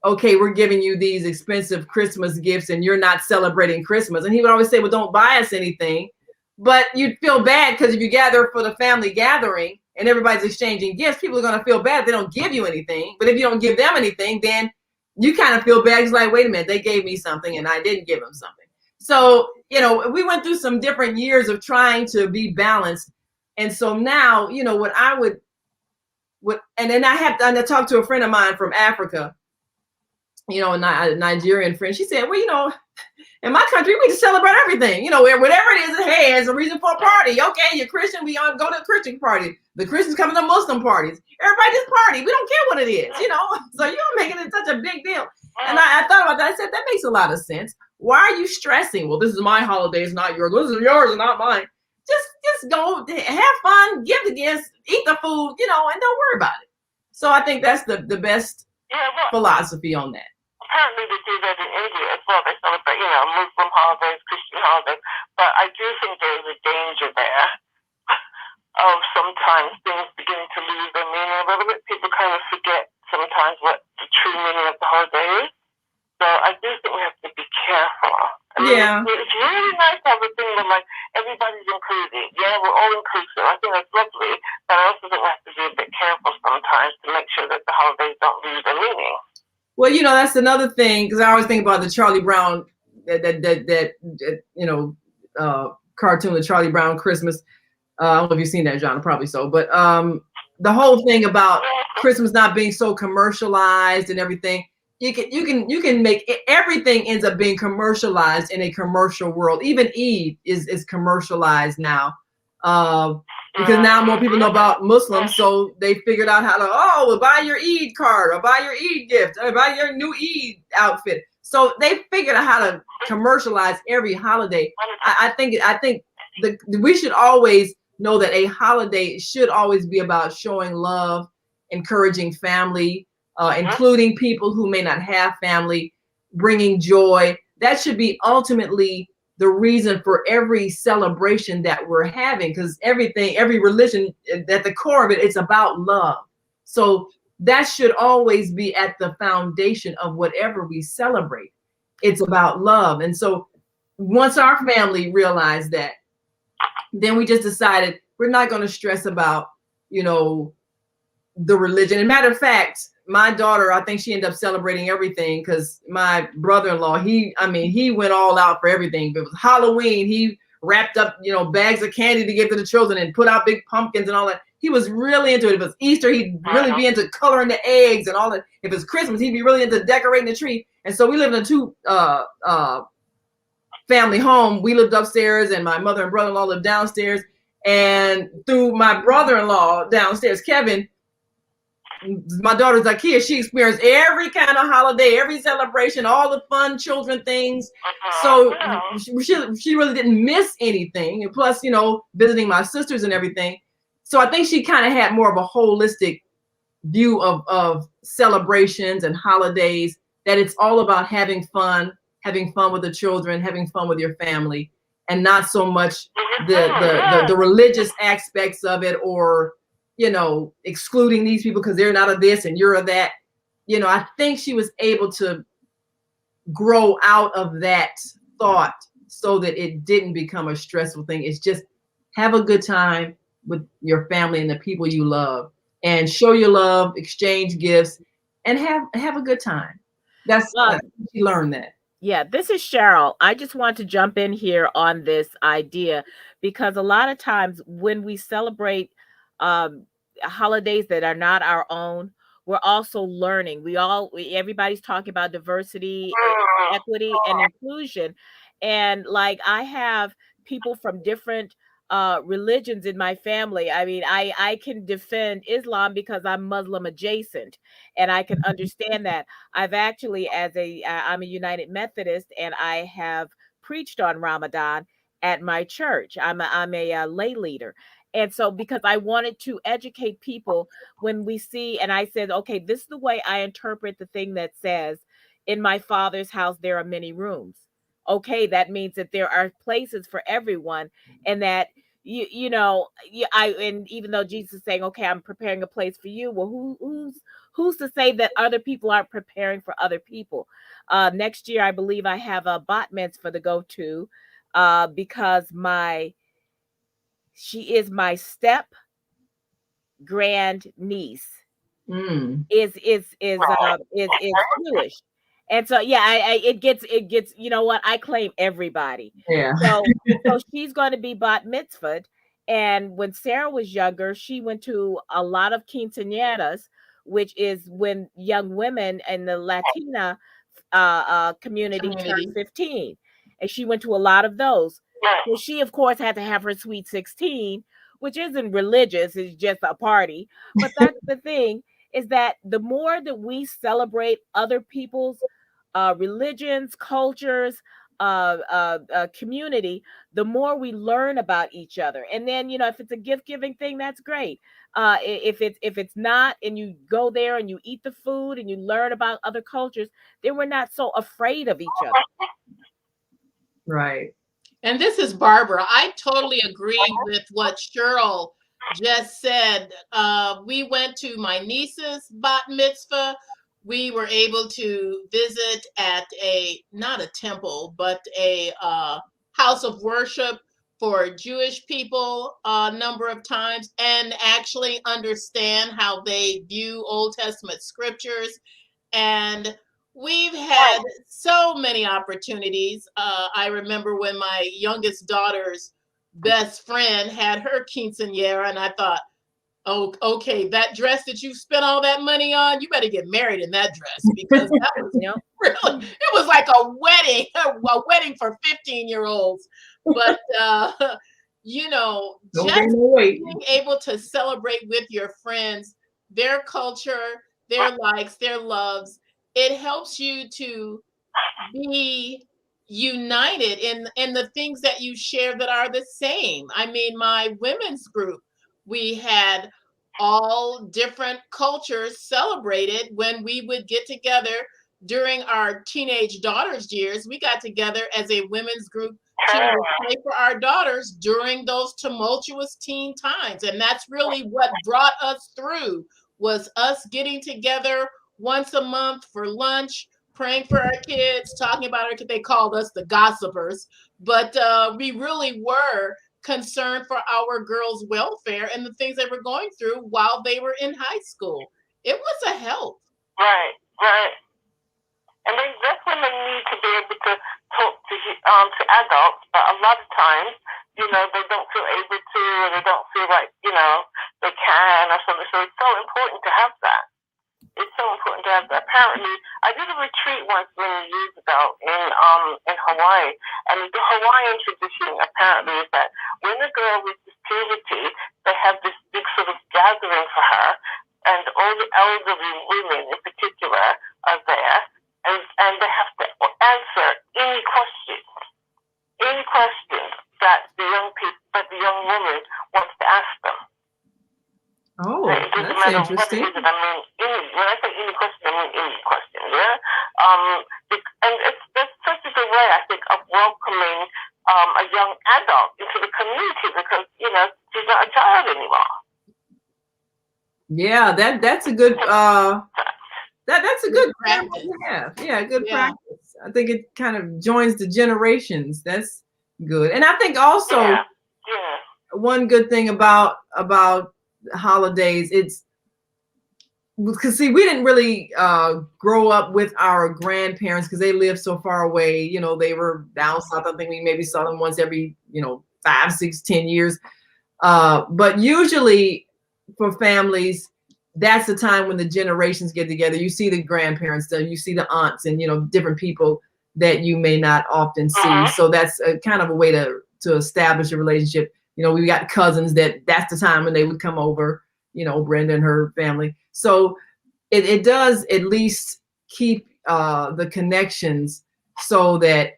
[SPEAKER 1] okay, we're giving you these expensive Christmas gifts and you're not celebrating Christmas. And he would always say, well, don't buy us anything. But you'd feel bad, because if you gather for the family gathering and everybody's exchanging gifts, people are going to feel bad if they don't give you anything. But if you don't give them anything, then you kind of feel bad. It's like, wait a minute, they gave me something and I didn't give them something. So, we went through some different years of trying to be balanced. And so now, what I would and then I talked to a friend of mine from Africa, a Nigerian friend. She said, well, in my country, we just celebrate everything. Whatever it is, hey, it's a reason for a party. Okay, you're Christian, we all go to a Christian party. The Christians come to Muslim parties. Everybody just party. We don't care what it is, So you're making it such a big deal. And I thought about that. I said, that makes a lot of sense. Why are you stressing? Well, this is my holiday, it's not yours. This is yours and not mine. Just go have fun, give the gifts, eat the food, and don't worry about it. So I think that's the best philosophy on that.
[SPEAKER 2] Apparently they do that in India as well. They celebrate, Muslim holidays, Christian holidays. But I do think there is a danger there of sometimes things beginning to lose their meaning a little bit. People kind of forget sometimes what the true meaning of the holiday is. So I do think we have to be careful. It's really nice to have a thing where everybody's included. Yeah, we're all inclusive. I think that's lovely. But I also think we have to be a bit careful sometimes to make sure that the holidays don't lose their meaning.
[SPEAKER 1] Well, that's another thing, because I always think about the Charlie Brown, cartoon, the Charlie Brown Christmas. I don't know if you've seen that, Zhana, probably so. But the whole thing about Christmas not being so commercialized and everything, you can make everything ends up being commercialized in a commercial world. Even Eid is commercialized now. Because now more people know about Muslims, so they figured out how to, buy your Eid card, or buy your Eid gift, or buy your new Eid outfit. So they figured out how to commercialize every holiday. I think we should always know that a holiday should always be about showing love, encouraging family, including people who may not have family, bringing joy. That should be ultimately the reason for every celebration that we're having, because every religion, at the core of it, it's about love. So that should always be at the foundation of whatever we celebrate. It's about love. And so once our family realized that, then we just decided we're not going to stress about, the religion. And matter of fact, my daughter, I think she ended up celebrating everything, because my brother-in-law, he went all out for everything. If it was Halloween, he wrapped up, bags of candy to give to the children and put out big pumpkins and all that. He was really into it. If it was Easter, he'd really be into coloring the eggs and all that. If it's Christmas, he'd be really into decorating the tree. And so we lived in a two family home. We lived upstairs, and my mother and brother-in-law lived downstairs. And through my brother-in-law downstairs, Kevin, my daughter's a kid. She experienced every kind of holiday, every celebration, all the fun children things. So she really didn't miss anything. And plus, you know, visiting my sisters and everything. So I think she kind of had more of a holistic view of celebrations and holidays, that it's all about having fun with the children, having fun with your family, and not so much the religious aspects of it, or, you know, excluding these people because they're not of this and you're of that. You know, I think she was able to grow out of that thought so that it didn't become a stressful thing. It's just have a good time with your family and the people you love, and show your love, exchange gifts, and have a good time. That's she learned that.
[SPEAKER 4] Yeah, this is Cheryl. I just want to jump in here on this idea, because a lot of times when we celebrate holidays that are not our own, we're also learning. Everybody's talking about diversity, equity, and inclusion. And like, I have people from different religions in my family. I mean, I can defend Islam because I'm Muslim adjacent, and I can understand that. I've actually, I'm a United Methodist, and I have preached on Ramadan at my church. I'm a lay leader. And so, because I wanted to educate people, when we see, and I said, okay, this is the way I interpret the thing that says, in my Father's house, there are many rooms. Okay, that means that there are places for everyone, and that and even though Jesus is saying, okay, I'm preparing a place for you, well, who's to say that other people aren't preparing for other people? Next year, I believe I have a bat mitzvah to go to, because she is my step grand niece. Is Jewish. And so, yeah, it gets, you know what? I claim everybody.
[SPEAKER 1] Yeah.
[SPEAKER 4] So she's going to be bat mitzvahed. And when Sarah was younger, she went to a lot of quinceañeras, which is when young women in the Latina community turned 15. And she went to a lot of those. So she, of course, had to have her sweet 16, which isn't religious, it's just a party. But that's the thing, is that the more that we celebrate other people's religions, cultures, community, the more we learn about each other. And then, you know, if it's a gift giving thing, that's great. If it's not, and you go there and you eat the food and you learn about other cultures, then we're not so afraid of each other.
[SPEAKER 1] Right.
[SPEAKER 3] And this is Barbara. I totally agree with what Cheryl just said. We went to my niece's bat mitzvah. We were able to visit at not a temple, but a house of worship for Jewish people a number of times, and actually understand how they view Old Testament scriptures. And we've had so many opportunities. I remember when my youngest daughter's best friend had her quinceañera, and I thought, oh, okay, that dress that you spent all that money on, you better get married in that dress, because that was really, it was like a wedding for 15-year-olds. But you know, just being able to celebrate with your friends, their culture, their likes, their loves, it helps you to be united in the things that you share that are the same. I mean, my women's group, we had all different cultures celebrated when we would get together during our teenage daughters' years. We got together as a women's group to pray for our daughters during those tumultuous teen times. And that's really what brought us through, was us getting together once a month for lunch, praying for our kids, talking about our kids. They called us the gossipers, but we really were concerned for our girls' welfare and the things they were going through while they were in high school. It was a help.
[SPEAKER 2] Right. And that's when they need to be able to talk to adults, but a lot of times, you know, they don't feel able to, or they don't feel like, you know, they can or something. So it's so important to have that. It's so important to have that. Apparently, I did a retreat once many years ago in Hawaii, and the Hawaiian tradition apparently is that when a girl reaches puberty, they have this big sort of gathering for her, and all the elderly women in particular are there, and they have to answer any questions that the young woman wants to ask them.
[SPEAKER 1] Oh,
[SPEAKER 2] It doesn't
[SPEAKER 1] that's
[SPEAKER 2] matter
[SPEAKER 1] interesting.
[SPEAKER 2] what it is. I mean, when I say any question, I mean any question. Yeah. And that's such a good way, I think, of welcoming a young adult into the community because she's not a child anymore.
[SPEAKER 1] Yeah, that's a good that's a good
[SPEAKER 3] practice.
[SPEAKER 1] to have. Yeah, good practice. I think it kind of joins the generations. That's good. And I think also one good thing about holidays, it's because see, we didn't really grow up with our grandparents because they lived so far away. They were down south. I think we maybe saw them once every 5, 6, 10 years. But usually for families, that's the time when the generations get together. You see the grandparents, you see the aunts, and different people that you may not often see. So that's a kind of a way to establish a relationship. We got cousins that's the time when they would come over. Brenda and her family. So it does at least keep the connections so that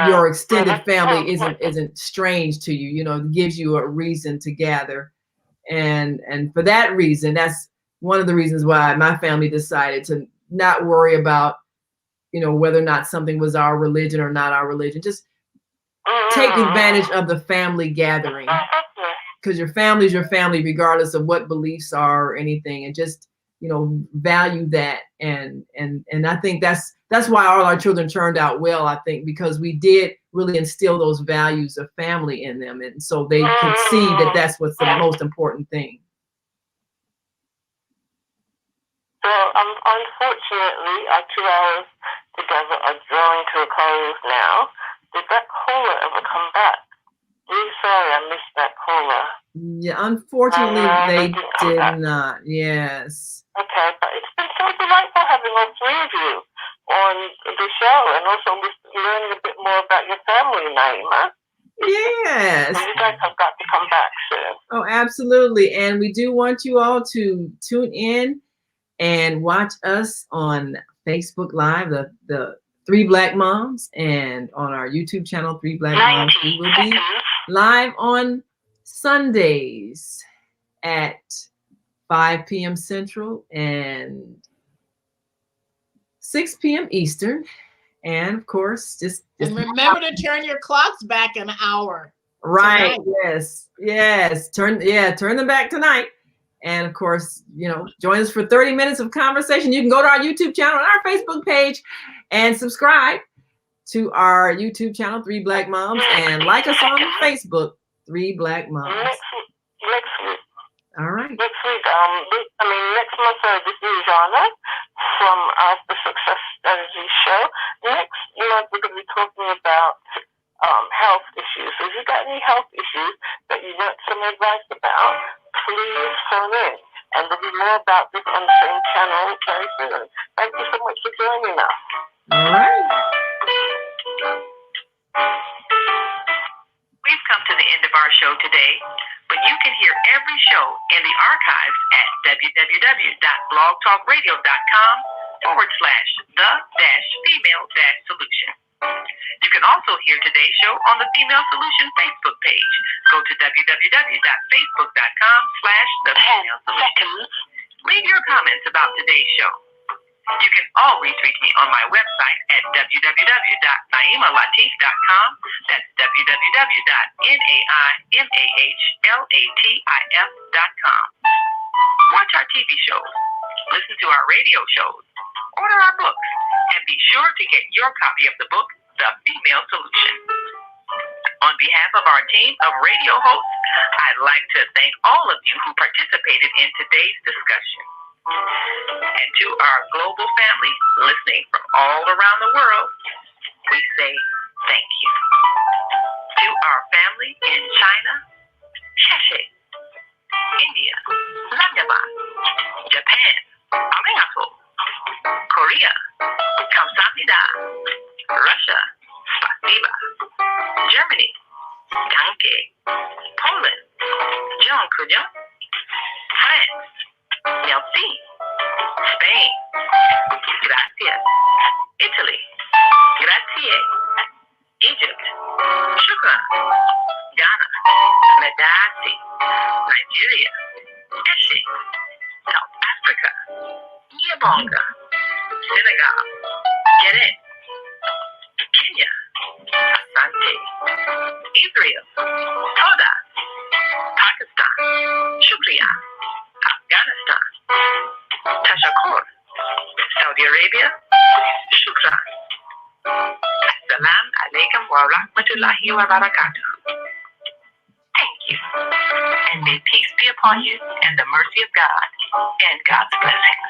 [SPEAKER 1] your extended family isn't strange to you. It gives you a reason to gather, and for that reason, that's one of the reasons why my family decided to not worry about whether or not something was our religion or not our religion. Just take advantage of the family gathering, because your family is your family regardless of what beliefs are or anything, and just value that. And I think that's why all our children turned out well, I think, because we did really instill those values of family in them, and so they could see that that's what's the most important thing.
[SPEAKER 2] So unfortunately, our 2 hours together are drawing to a close now. Did that caller ever come back? Really sorry, I missed that caller.
[SPEAKER 1] Yeah, unfortunately, they did not. Yes.
[SPEAKER 2] Okay, but it's been so delightful having all 3 of you on the show, and also learning a bit more about your family, Naima.
[SPEAKER 1] Yes.
[SPEAKER 2] So you guys have got to come back soon.
[SPEAKER 1] Oh, absolutely. And we do want you all to tune in and watch us on Facebook Live, the 3 Black Moms, and on our YouTube channel, 3 Black Moms. We will be live on Sundays at 5 p.m. Central and 6 p.m. Eastern. And of course, just
[SPEAKER 3] and remember to turn your clocks back an hour.
[SPEAKER 1] Right.
[SPEAKER 3] Tonight.
[SPEAKER 1] Yes. Turn them back tonight. And of course, join us for 30 minutes of conversation. You can go to our YouTube channel and our Facebook page and subscribe to our YouTube channel, 3 Black Moms, and like us on Facebook, 3 Black Moms.
[SPEAKER 2] Next week.
[SPEAKER 1] All right.
[SPEAKER 2] Next week, next month, this is Zhana from the Success Strategy Show. Next month, we're going to be talking about health issues. So if you've got any health issues that you want some advice about, please phone in. And there'll be more about this on the same channel very soon. Thank you so much for joining us.
[SPEAKER 1] All right.
[SPEAKER 6] We've come to the end of our show today, but you can hear every show in the archives at www.blogtalkradio.com/the-female-solution. You can also hear today's show on the Female Solution Facebook page. Go to www.facebook.com/the-female-solution. Leave your comments about today's show. You can always reach me on my website at www.naimalatif.com. That's www.naimalatif.com. Watch our TV shows, listen to our radio shows, order our books, and be sure to get your copy of the book, The Female Solution. On behalf of our team of radio hosts, I'd like to thank all of you who participated in today's discussion. And to our global family listening from all around the world, we say thank you. To our family in China, Sheshe, India, Lanyaba, Japan, Arigato, Korea, Kamsahamnida, Russia, Spasiba, Germany, Danke, Poland, Jean Kujo, France, Merci, Spain, gracias. Italy, grazie. Egypt, shukran. Ghana, medasi. Nigeria, eshe. South Africa, nyabonga. Senegal, gere. Kenya, asante. Israel, toda. Pakistan, shukriya. Afghanistan, tashakur. Saudi Arabia, shukran. Assalamu alaikum wa rahmatullahi wa barakatuh. Thank you. And may peace be upon you and the mercy of God and God's blessings.